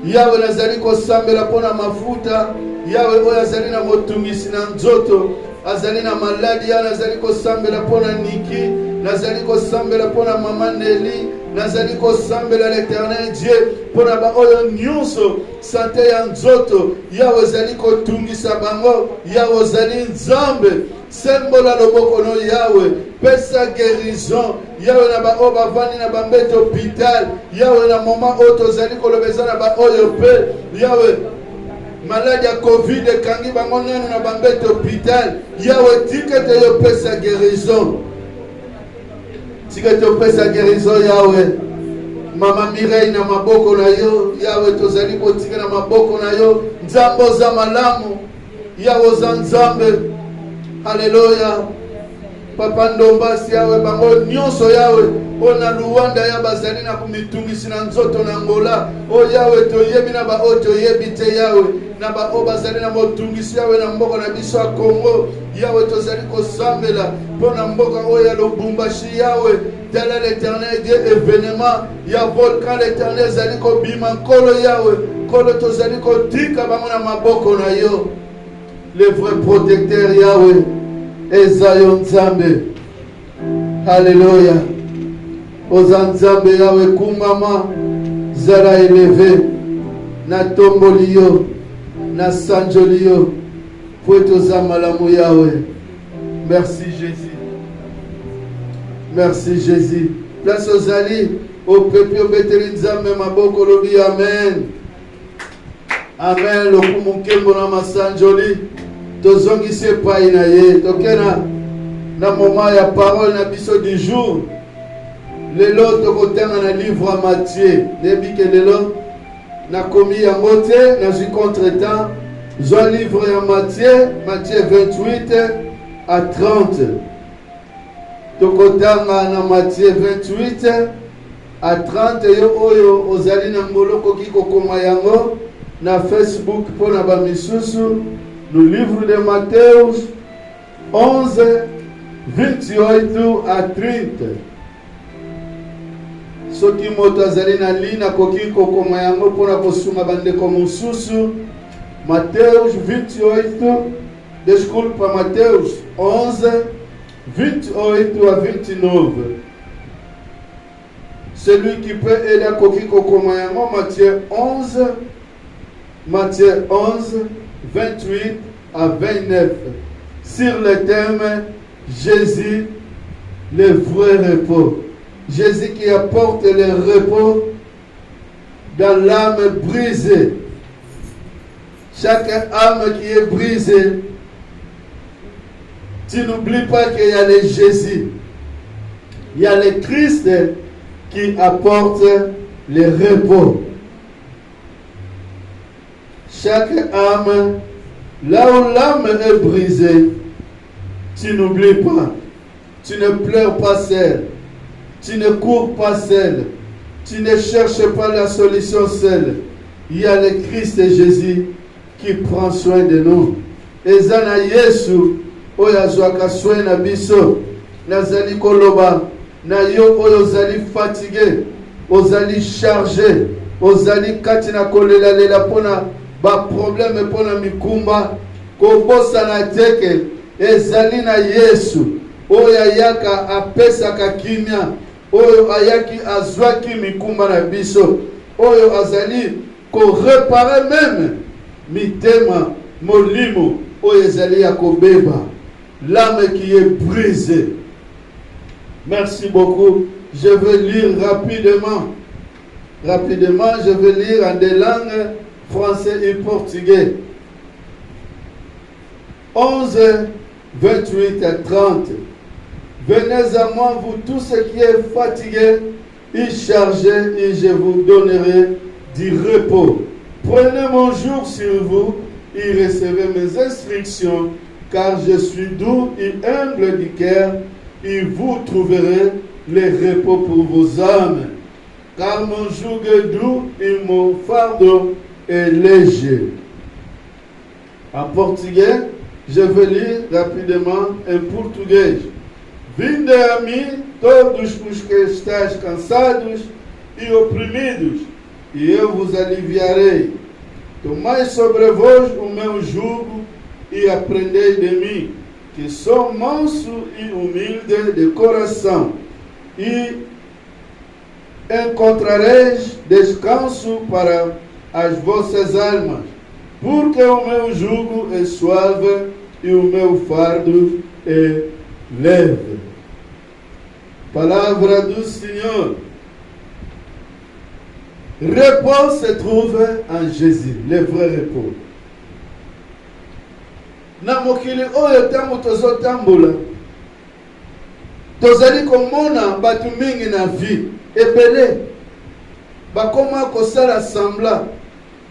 Yawe nazali kosambela mpona mafuta. Yawe oyo azali na motungisi na nzoto, azali na maladi ya nazali kosambela mpona Niki, nazali kosambela mpona mama Neli, nazali kosambela l'Éternel Dieu mpona ba oyo nyonso sante ya nzoto. Yawe ozali kotungisa bango. Yawe ozali Nzambe, sembola loboko no Yawe, pesa guérison. Yawe na ba oyo bavandi na bambete hôpital. Yawe na moma oyo tozali kolobeza na ba oyo pe. Yawe maladi ya Covid ekangi bango nanu na bambete hôpital. Yawe tikete yo pesa guérison. Tikete yo pesa guérison Yawe. Mama Mireille na maboko na yo. Yawe tozali kotika na maboko na yo. Nzambe oza malamu. Yawe oza Nzambe. Alléluia. Papa Ndombasi Yawe bango nyonso Yawe ona Luanda ya bazali na kumitungisi na nzoto na Ngola. O Yawe toyebi na ba o toyebi te Yawe na ba o bazali na motungisi Yawe na mboka na biso ya Congo. Yawe tozali kosambela pona mboka oyo ya Lubumbashi Yawe. Tala l'Éternel Dieu événement ya volcan l'Éternel zali ko bima nkolo Yawe. Kolo tozali kotika bango na maboko na yo. Le vrai protecteur Yawe Ezayo Nzambe. Alléluia. Oza Nzambe Yawe kumama zala eleve na tomboli yo na sanjoli yo po toza malamu Yawe. Merci Jésus. Merci Jésus. Place ozali au peuple obeteli Nzambe maboko lobi amen. Amen. Lokumu nkembo na masanjoli tozongisi epai na ye tokena na moment ya parole na biso du jour. Lelo tokotanga na livre ya Matthieu. Nebi ke lelo nakomi yango te nazwi contre-temps. Zwa livre ya Matthieu 28 à 30. Tokotanga na Matthieu 28 à 30 yo oyo ozali na mboloko ki kokoma yango na Facebook pona ba misusu. Le livre de Matthieu 11 28 à 30. Soki moto azali na lina koki kokoma yango pona kosuma bandeko mosusu. Matthieu 28, desculpa, Matthieu 11 28 à 29. Celui qui peut aider koki kokoma yango Matthieu 11 28 à 29 sur le thème Jésus, le vrai repos. Jésus qui apporte le repos dans l'âme brisée. Chaque âme qui est brisée, tu n'oublies pas qu'il y a le Jésus. Il y a le Christ qui apporte le repos. Chaque âme, là où l'âme est brisée, tu n'oublies pas. Tu ne pleures pas seul. Tu ne cours pas seul. Tu ne cherches pas la solution seul. Il y a le Christ et Jésus qui prend soin de nous. Ezana Yesu oyo azwaka soin na biso. Nazali koloba na yo oyo ozali fatigué, ozali chargé, ozali kati na kolela lela pona ba problème pona mikumba kobosa na teke. Ezali na Yesu oyo ayaka apesaka kimia, oyo ayaki azwaki mikumba na biso, oyo azali ko réparer même mitema molimo oyo ezali ya kobeba l'âme qui est brisée. Merci beaucoup. Je vais lire rapidement. Je vais lire en deux langues, français et portugais. 11, 28 à 30. Venez à moi, vous tous ceux qui êtes fatigués et chargés, et je vous donnerai du repos. Prenez mon joug sur vous et recevez mes instructions, car je suis doux et humble du cœur, et vous trouverez le repos pour vos âmes. Car mon joug est doux et mon fardeau est léger. En portugais, je vais lire rapidement em português. Vinde a mim todos os que estáis cansados e oprimidos, e eu vos aliviarei. Tomai sobre vós o meu jugo e aprendei de mim, que sou manso e humilde de coração, e encontrareis descanso para as vossas almas, porque o meu jugo é suave e o meu fardo é leve. Palavra do Senhor. Repos se trouve en Jésus, le vrai repos. Na mokili oyo tango tozotambola, tozali komona batu mingi na vie ebele bakoma kosala semblant.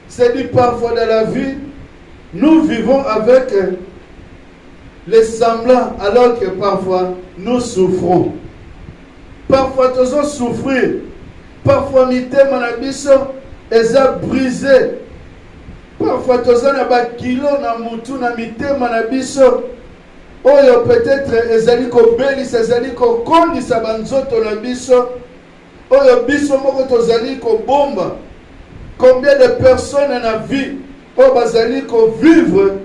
C'est dit parfois dans la vie, nous vivons avec les semblants alors que parfois nous souffrons. Parfois nous souffrir. Parfois mitema na biso eza brisé. Parfois tozana ba kilo na mutu na mitema na biso oyo peut-être ezali ko belisa, ezali ko kondisa banzoto na biso oyo biso moko tozali ko bomba. Combien de personnes na vie oyo bazali ko vivre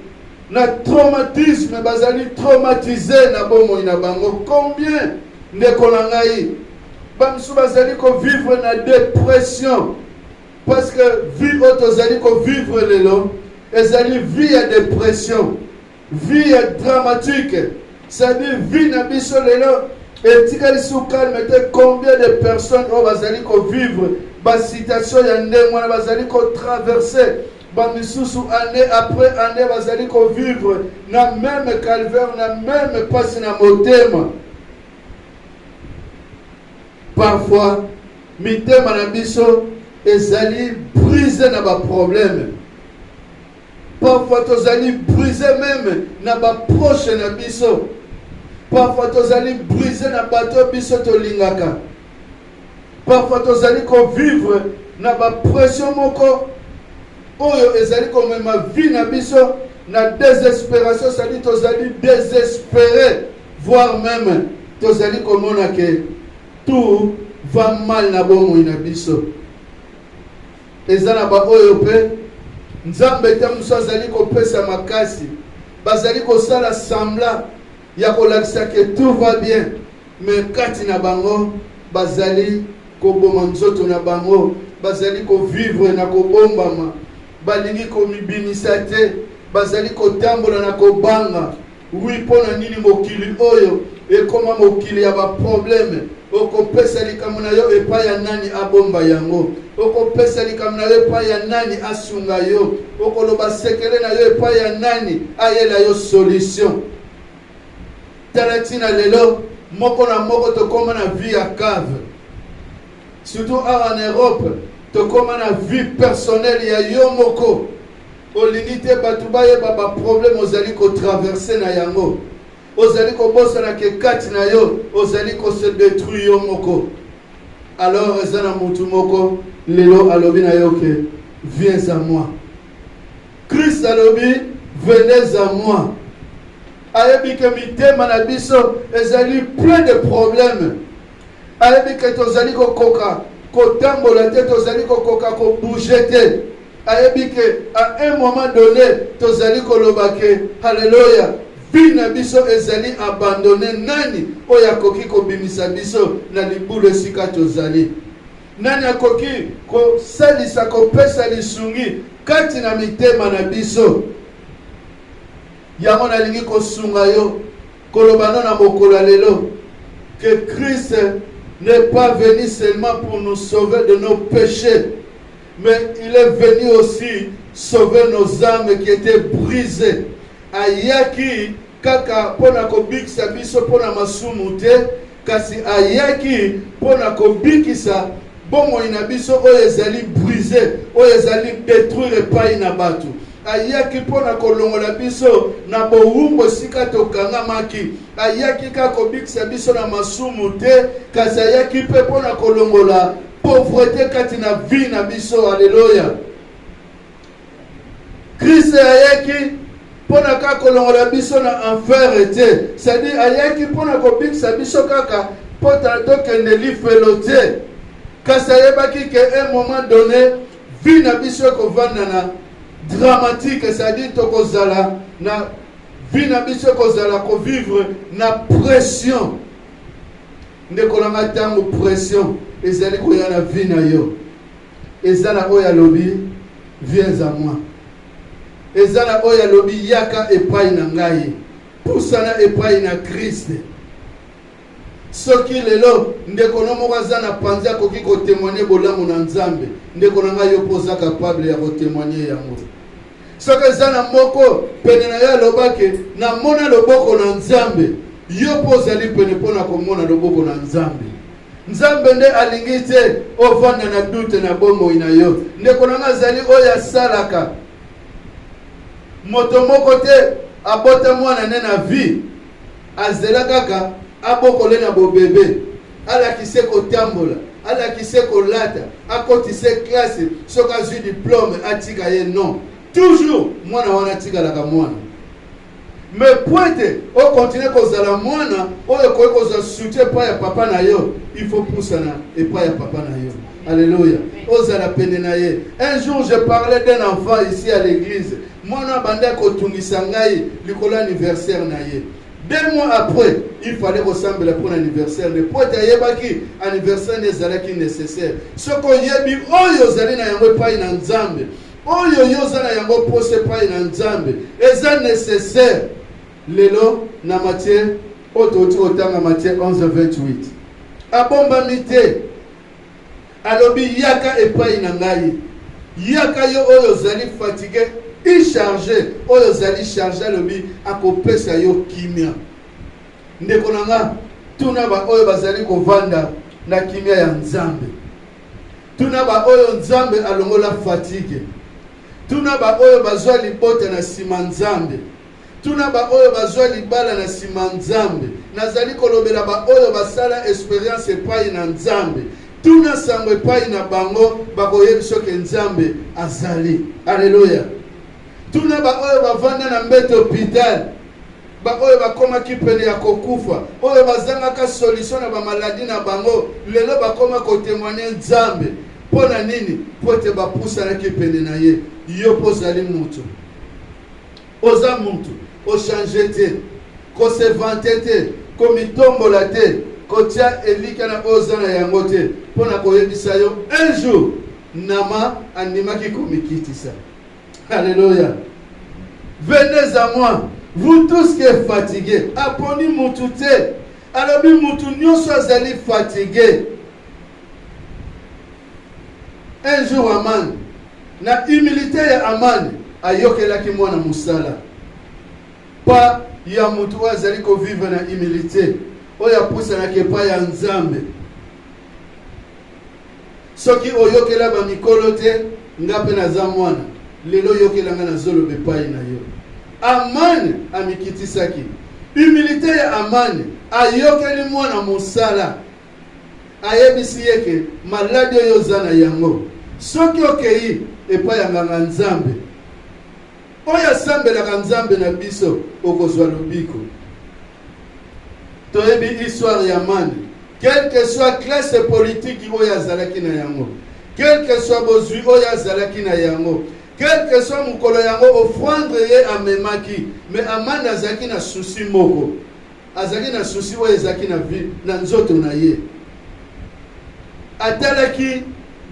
na traumatisme, bazali traumatisé na bomoi na bango. Combien ndeko na ngai bamsu bazali ko vivre na dépression parce que vie otozali ko vivre lelo ezali vie ya dépression, vie ya dramatique, c'est-à-dire vie na biso lelo etikali sou calme te. Combien de personnes o bazali ko vivre ba situation ya ndenge wana bazali ko traverser ba misusu année après année bazali ko vivre na même calvaire, na même passe na motema. Parfois, mitema na biso ezali brisé na ba problème. Parfois tozali brisé même na ba proche na biso. Parfois tozali brisé na bato biso tolingaka. Parfois tozali ko vivre na ba pression moko oyo ezali ko mema vie na biso na désespération, c'est-à-dire tozali désespéré, voire même tozali komona ke tout va mal na bomoi na biso. Ezana ba oyo pe nzambe te muso azali kopesa makasi, bazali kosala semblant ya kolakisa ke tout va bien, mais kati na bango bazali koboma nzoto na bango, bazali ko vivre na kobombama, balingi komibimisa te, bazali kotambola na kobanga. Oui, pona nini mokili oyo ekoma mokili ya ba problème, okopesa likambo na yo epai ya nani abomba yango, okopesa likambo na yo epai ya nani asunga yo, okoloba sekele na yo epai ya nani ayela yo solution. Talatina lelo moko na moko tokoma na vie ya cave, surtout en Europe tokoma na vie personnelle ya yo moko. Olingi te batu bayeba ba problème ozali ko traverser na yango, ozali ko bosa na ke kati na yo, ozali ko se détruire yo moko. Alors ezana mutu moko lelo alobi na yo ke viens à moi. Christ alobi venez à moi. Ayebi ke mitema na biso ezali plein de problèmes. Ayebi ke tozali ko koka kotambola te, tozali ko koka ko bouger te. Ayebi ke à un moment donné tozali ko lobake haleluya vie na biso ezali abandonné. Nani oya koki ko bimisa biso na libulu sika tozali? Nani akoki ko salisa ko pesa lisungi kati na mitema na biso? Yango nalingi kosunga yo kolobano na mokola lelo que Christ n'est pas venu seulement pour nous sauver de nos péchés, mais il est venu aussi sauver nos âmes qui étaient brisées. Ayaki kaka pona kobikisa biso pona masumu te, kasi ayaki pona kobikisa bongo ina biso oyo ezali brisé, oyo ezali détruire epai na bato. Ayaki pona kolongola biso na bowumbo sika tokangamaki. Ayaki kaka kobikisa biso na masumu te, kasi ayaki pe pona kolongola pauvreté kati na vie na biso. Alléluia. Christ ayaki pona kaka kolongola biso na enfer te, c'est-à-dire ayaki pona kobikisa biso kaka pota tokende lifelo te, kasi ayebaki ke un moment donné vie na biso ekovanda na dramatique, c'est-à-dire tokozala na vie na biso kozala ko vivre na pression. Ndeko na matango pression ezali koya na vie na yo. Ezala oya lobi viens à moi. Ezala oya lobi yaka epai na ngai, pusana epai na Christ. Soki lelo ndeko no mokaza na panza koki ko témoigner bolamu na Nzambe, ndeko na ngai yo poza capable ya ko témoigner yango. Soki zana moko pene na ya lobake na mona loboko na Nzambe, yo poza li pene pona ko mona loboko na Nzambe. Nzambe nde alingi te ovanda na doute na bongo ina yo. Ndeko na ngai zali oya salaka moto moko te abota mwana ne na vie azela kaka abokole na bo bébé, ala kise ko tambola, ala kise ko lata, akotise classe, soka zui diplôme atika ye non. Toujours mwana wana tika la mwana. Mais pointe o continue kozala mwana oyo koyi koza soutien pa ya papa na yo, il faut poussana et pas ya papa na yo. Alléluia. Ozala pene na ye. Un jour je parlais d'un enfant ici à l'église. Mwana banda ko tungisa ngai likolo anniversaire na ye. 2 mois après, il fallait ressembler pour l'anniversaire. Mais pour être anniversaire n'est nécessaire. Ce qu'on y a dit, oyo zali na yango pa ina Nzambe. Oyo yo zana yango pose pa ina Nzambe. Eza nécessaire. Lelo na Matthieu, ototi otanga Matthieu 11:28. Abomba mite. Alobi yaka epa ina ngai. Yaka yo oyo zali fatigué. Il chargé, oyo zali chargé lobi akopesa yo kimia. Ndeko nanga tuna ba oyo bazali kovanda na kimia ya Nzambe. Tuna ba oyo Nzambe alongola fatigue. Tuna ba oyo bazwa libota na sima Nzambe. Tuna ba oyo bazwa libala na sima Nzambe. Nazali kolobela ba oyo basala expérience epai na Nzambe. Tuna sangwe epai na bango bakoyebiso ke Nzambe azali. Alléluia. Tuna ba oyo bavanda na mbete hôpital, ba oyo bakoma kipene ya kokufa, oyo bazanga ka solution na ba maladie na bango, lelo bakoma ko témoigner Nzambe. Pona nini? Pote ba pusa na kipene na ye. Yo pozali mutu. Oza mutu, o changer te, ko se vanter te, ko mitombola te, ko tia elika na oza na yango te. Pona ko yebisa yo un jour nama animaki komikitisa. Alléluia. Venez à moi, vous tous qui êtes fatigués. Aponi mutute. alobi mutu nyonso azali fatigué. Un jour Aman na humilité ya Aman ayokelaki mwana musala. Pas ya mutu azali ko vivre na humilité. Oya pousa na kepa ya Nzambe. Soki oyokela ba mikolo te ngape na za mwana. Lelo yokela nga na zolo bepai na yo. Aman amikitisaki. Humilité ya Aman ayokeli mwana musala. Ayebisi yeke maladi oyo zana yango. Soki okei epai ya nganga Nzambe. Oya sambelaka Nzambe na biso okozwa lobiko. Toyebi histoire ya Aman. Quelle que soit classe politique oyo azalaki na yango. Quel que soit bozwi oyo azalaki na yango. Quel que soit mukolo yango offrande ye amemaki. Mais Aman azalaki na souci moko. Azalaki na souci oyo ezalaki na vie na nzoto na ye. Atalaki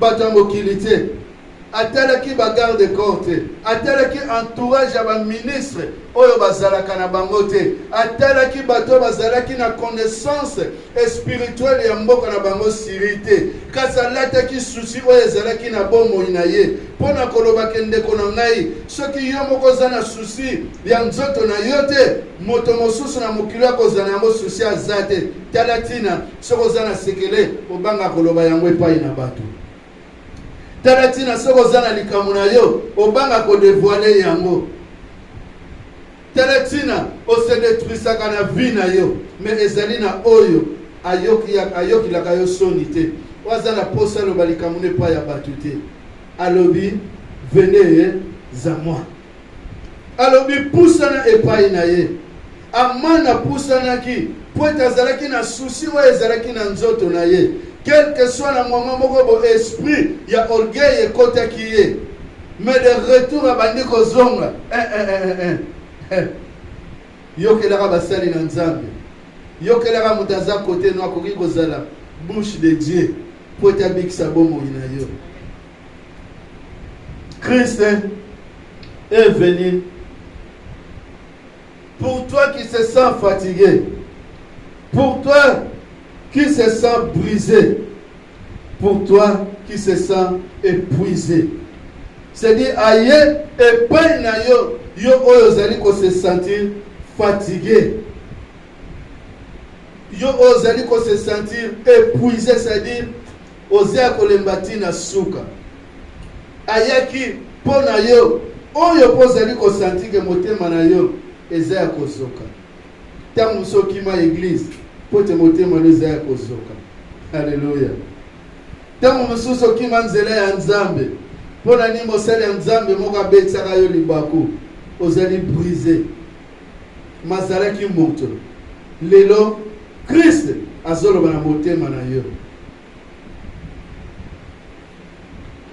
bato ya mokili te. Atalaki ba garde corps te. Atalaki entourage ya ba ministre oyo bazalaka na bango te. Atalaki bato bazalaki na connaissance spirituelle ya mboka na bango siri te. Kasi alataki souci oyo ezalaki na bomoi na ye. Pona kolobaki ndeko na ngai, soki yo moko oza na souci ya nzoto na yo te, moto mosusu na mokili akozala yango souci aza te. Tala tina soki oza na sekele obanga koloba yango epai na bato. Tala tina soki oza na likambo na yo obanga kodevoile yango. Tala tina ose detruisaka na vie na yo, mais ezali na oyo ayokilaka yo soni te. Oza na posa loba likambo epai ya bato te. Alobi venez à moi. Alobi poussana epai na ye. Amana poussana ki poeta azalaki na souci oyo ezalaki na nzoto na ye. Quel que soit la moment moko bo esprit ya orgueil ekotaki ye. Mais de retour abandi kozonga. Yokelaka basali na Nzambe. Yokelaka mutaza kote no akoki kozala bouche de Dieu. Poeta bikisa bomo ina yo. Christ est venu pour toi qui se sens fatigué, pour toi qui se sent brisé, pour toi qui se sent épuisé. C'est-à-dire, aïe, et pas na yo, yo ozali ko se sentir fatigué. Yo ozali ko se sentir épuisé, c'est-à-dire, ozia kolembati na suka. Ayaki pona yo oyo pozali ko sentir que motema na yo eza ya kozoka. Tangu soki ma église pote motema no eza ya kozoka. Alléluia. Tangu mususu kima nzela ya Nzambe pona ni mosala ya Nzambe moka betsaka yo libaku ozali brisé. Mazalaki moto. Lelo Christ azoloba na motema na yo.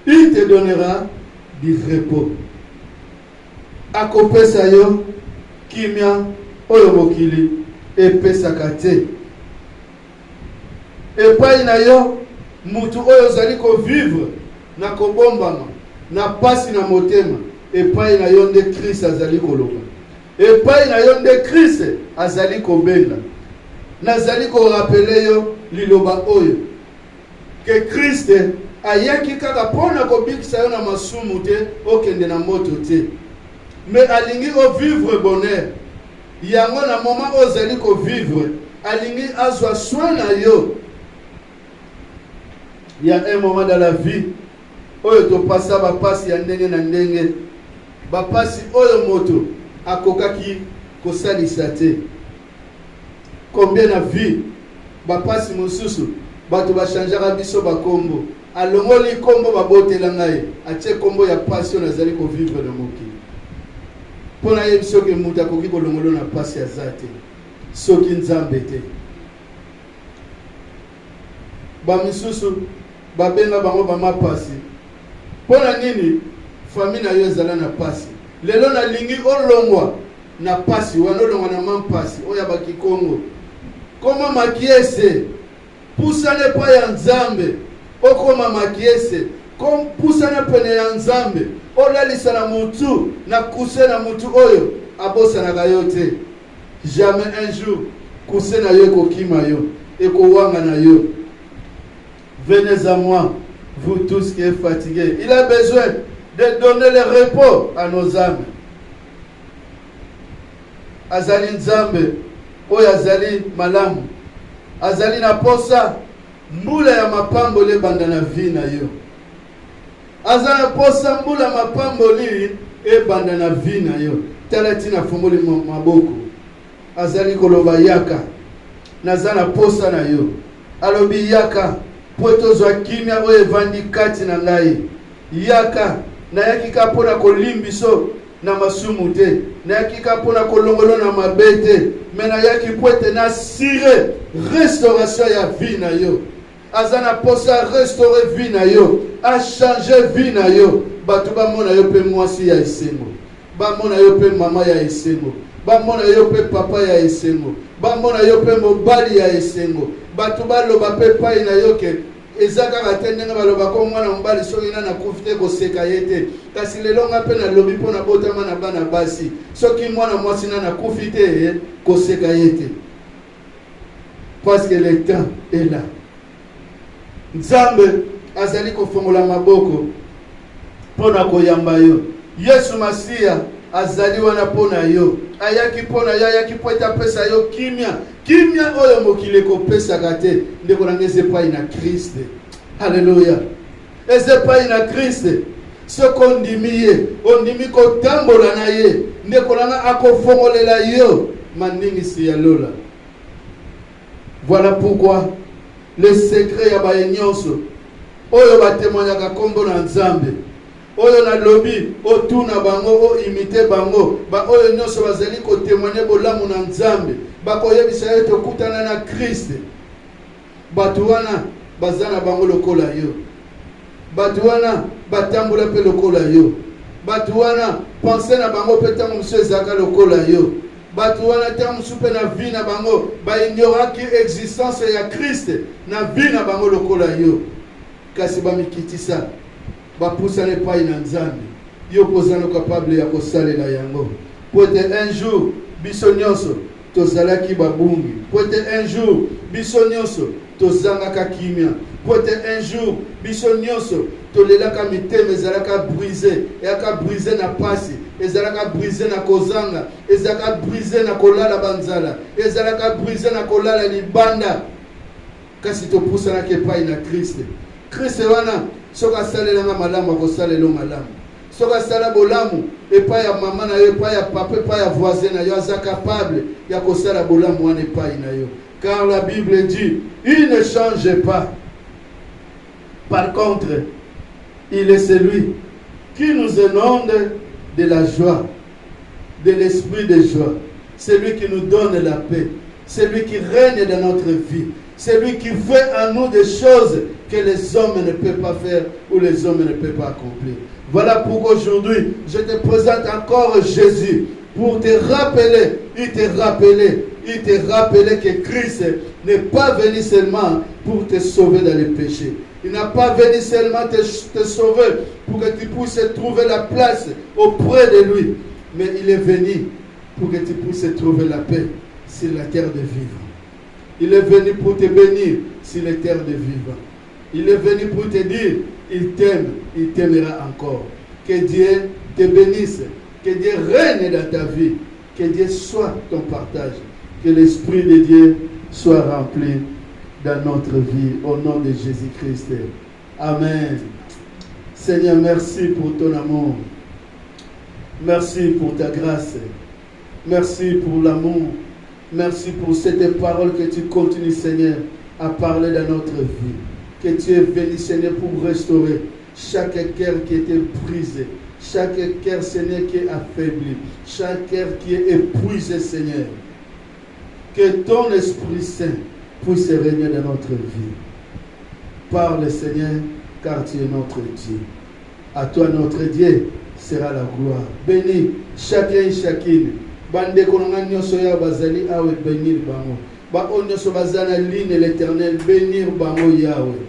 Il te donnera du repos. Akopesa yo kimia oyo mokili epesaka te. Epai na yo mutu oyo zali ko vivre na kobombama na pasi na motema. Epai na yo nde Christ azali koloba. Epai na yo nde Christ azali kobenga. Nazali ko rappeler yo liloba oyo que Christ ayaki kaka pona kobikisa yo na masumu te okende na moto te. Mais alingi o vivre bonheur. Yango na moment ozali ko vivre, alingi azwa soin na yo. Il y a un moment dans la vie oyo to passa ba pasi ya ndenge na ndenge. Ba pasi oyo moto akokaki kosalisa te. Combien na vie ba pasi mosusu bato ba changeaka biso ba kombo. Alongoli kombo babotela ngai atie kombo ya passion nazali ko vivre na mokili. Pona yebiso ke mutu akoki kolongolo na pasi ya zate soki Nzambe te. Ba misusu babenga bango ba mapasi. Pona nini famille na yo ezala na pasi. Lelo na lingi olongwa na pasi wana olongwa na mampasi oya ba Kikongo. Koma makiese pusane pa ya Nzambe. Okoma makiese kom pusana pene ya Nzambe olalisa na mutu na kuse na mutu oyo abosa na gayote. Jamais un jour kuse na yo ekokima yo, ekowanga na yo. Venez à moi, vous tous qui êtes fatigués. Il a besoin de donner le repos à nos âmes. Azali nzambe, oyo azali malamu. Azali na posa, mbula ya mapambo le banda na vi na yo. Azali na posa, mbula mapambo li e banda na vi na yo. Talati na fumuli maboko. Azali koloba yaka. Nazana posa na yo. Alobi yaka. Poto zwa kimia oyo evandi kati na ngai. Yaka. Na yakika pona kolimbiso na masumu te. Na yakika pona kolongolo na mabete. Mena yaki poete na sire restauration ya vie na yo. Azana posa restaurer vie na yo. A changer vie na yo. Batu ba mona yo pe mwasi ya esengo. Ba mona yo pe mama ya esengo. Ba mona yo pe papa ya esengo. Ba mona yo pe mobali ya esengo. Batu ba loba pe pai na yo ke ezaka batendenga baloba ko mwana mobali soki na nakufite ko seka yete. Kasi lelo nga pe na lobi pona botama na bana basi. Soki mwana mwasi na nakufite ko seka yete. Parce que le temps est là. Nzambe azali ko fongola maboko pona koyamba yo. Yesu Masia azali wana pona yo. Ayaki pona yo, ayaki poeta pesa yo kimia. Kimia oyo mokile ko pesa kate. Ndeko nangeze pa ina Christ. Alléluia. Eze pa ina Christ. Ce qu'on dimiye, on dimi ko tambola na ye. Ndeko nanga akofongolela yo. Mandingi si ya lola. Voilà pourquoi le secret ya ba nyonso oyo ba témoignaka kombo na Nzambe. Oyo na lobi otuna bango o imite bango ba oyo nyonso bazali ko témoigner bolamu na Nzambe ba koyebisa yo tokutana na Christ. Batu wana bazana bango lokola yo. Batu wana batambola pe lokola yo. Batu wana penser na bango pe tango mso ezaka lokola yo. Batu wana tango supe na vie na bango ba ignoraki existence ya Christ na vie na bango lokola yo. Kasi ba mikitisa bapusane pa ina Nzambe yo pozana capable ya kosalela yango. Pote un jour biso nyonso tozalaki babungi. Pote un jour biso nyonso tozangaka kimia. Pote un jour biso nyonso tolelaka miteme ezalaka brisé, ezalaka brisé na pasi, ezalaka brisé na kozanga, ezalaka brisé na kolala banzala, ezalaka brisé na kolala libanda. Kasi topusana ke pa ina Christ. Christ wana soka salela nga malamu akosalela malamu. Soka sala bolamu epa ya mama na yo, epa ya papa, epa ya voisin na yo, aza capable ya kosala bolamu wana epa na yo. Car la Bible dit, il ne change pas. Par contre, il est celui qui nous inonde de la joie, de l'esprit de joie. Celui qui nous donne la paix. Celui qui règne dans notre vie. Celui qui fait en nous des choses que les hommes ne peuvent pas faire ou les hommes ne peuvent pas accomplir. Voilà pourquoi aujourd'hui, je te présente encore Jésus pour te rappeler, il te rappelait que Christ n'est pas venu seulement pour te sauver dans les péchés. Il n'a pas venu seulement te sauver pour que tu puisses trouver la place auprès de lui. Mais il est venu pour que tu puisses trouver la paix sur la terre de vivre. Il est venu pour te bénir sur les terres de vivre. Il est venu pour te dire, il t'aime, il t'aimera encore. Que Dieu te bénisse, que Dieu règne dans ta vie, que Dieu soit ton partage, que l'Esprit de Dieu soit rempli dans notre vie, au nom de Jésus-Christ. Amen. Seigneur, merci pour ton amour. Merci pour ta grâce. Merci pour l'amour. Merci pour cette parole que tu continues, Seigneur, à parler dans notre vie. Que tu es venu, Seigneur, pour restaurer chaque cœur qui était brisé, chaque cœur, Seigneur, qui est affaibli, chaque cœur qui est épuisé, Seigneur. Que ton Esprit Saint puisse régner dans notre vie. Parle, Seigneur, car tu es notre Dieu. À toi, notre Dieu, sera la gloire. Bénis chacun et chacune. Bande konanga nyonso ya bazali awe bénir bango. Ba onyoso bazana ligne l'Éternel bénir bango Yahweh.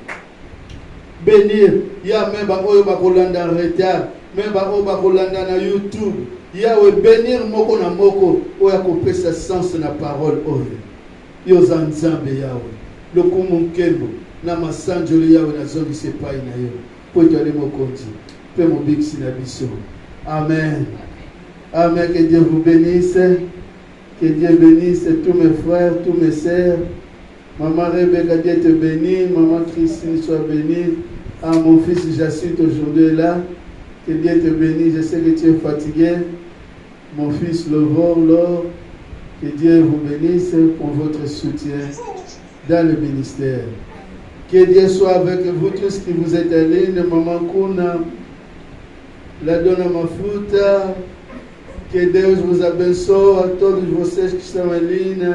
Bénir ya même ba oyo bakolanda retard, même ba oyo bakolanda na YouTube. Yahweh bénir moko na moko oya kopesa sens na parole oyo. yo za nzambe yawe lokumu nkembo na masanjolo yawe nazongisa epai na yo po etwale mokonzi mpe mobikisi na biso. Amen. Amen. Que Dieu vous bénisse. Que Dieu bénisse tous mes frères, tous mes sœurs. Maman Rebecca, Dieu te bénisse. Maman Christine, sois bénie. Ah, mon fils Jacinthe aujourd'hui est là. Que Dieu te bénisse. Je sais que tu es fatigué. Mon fils Laurent, Laure. Que Dieu vous bénisse pour votre soutien dans le ministère. Que Dieu soit avec vous tous qui vous êtes en ligne. Maman Kuna, la donna Mafuta. Que Deus vous abençoe a todos vocês que estão en ligne.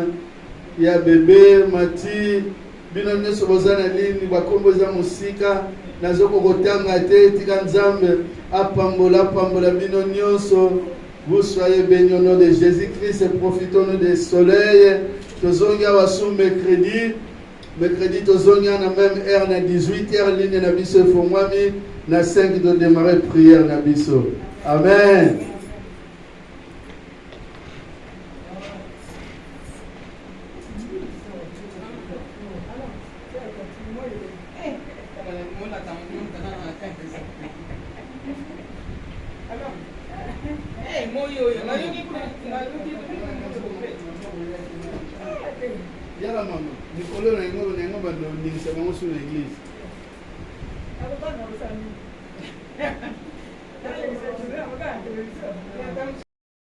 E a bebê, Mati, bino nyonso boza na ligne, bakombo za musika, nazoko kotanga te, tika nzambe, apambola bino nyonso. Vous soyez bénis au nom de Jésus-Christ et profitons-nous des soleils. Tozonga wasu mercredi tozonga na même heure na 18h ligne na biso fomwami na 5 de démarrer prière na biso. Amen. Yala mama, Nicolo na ngo bando ndingisa bango sur l'église.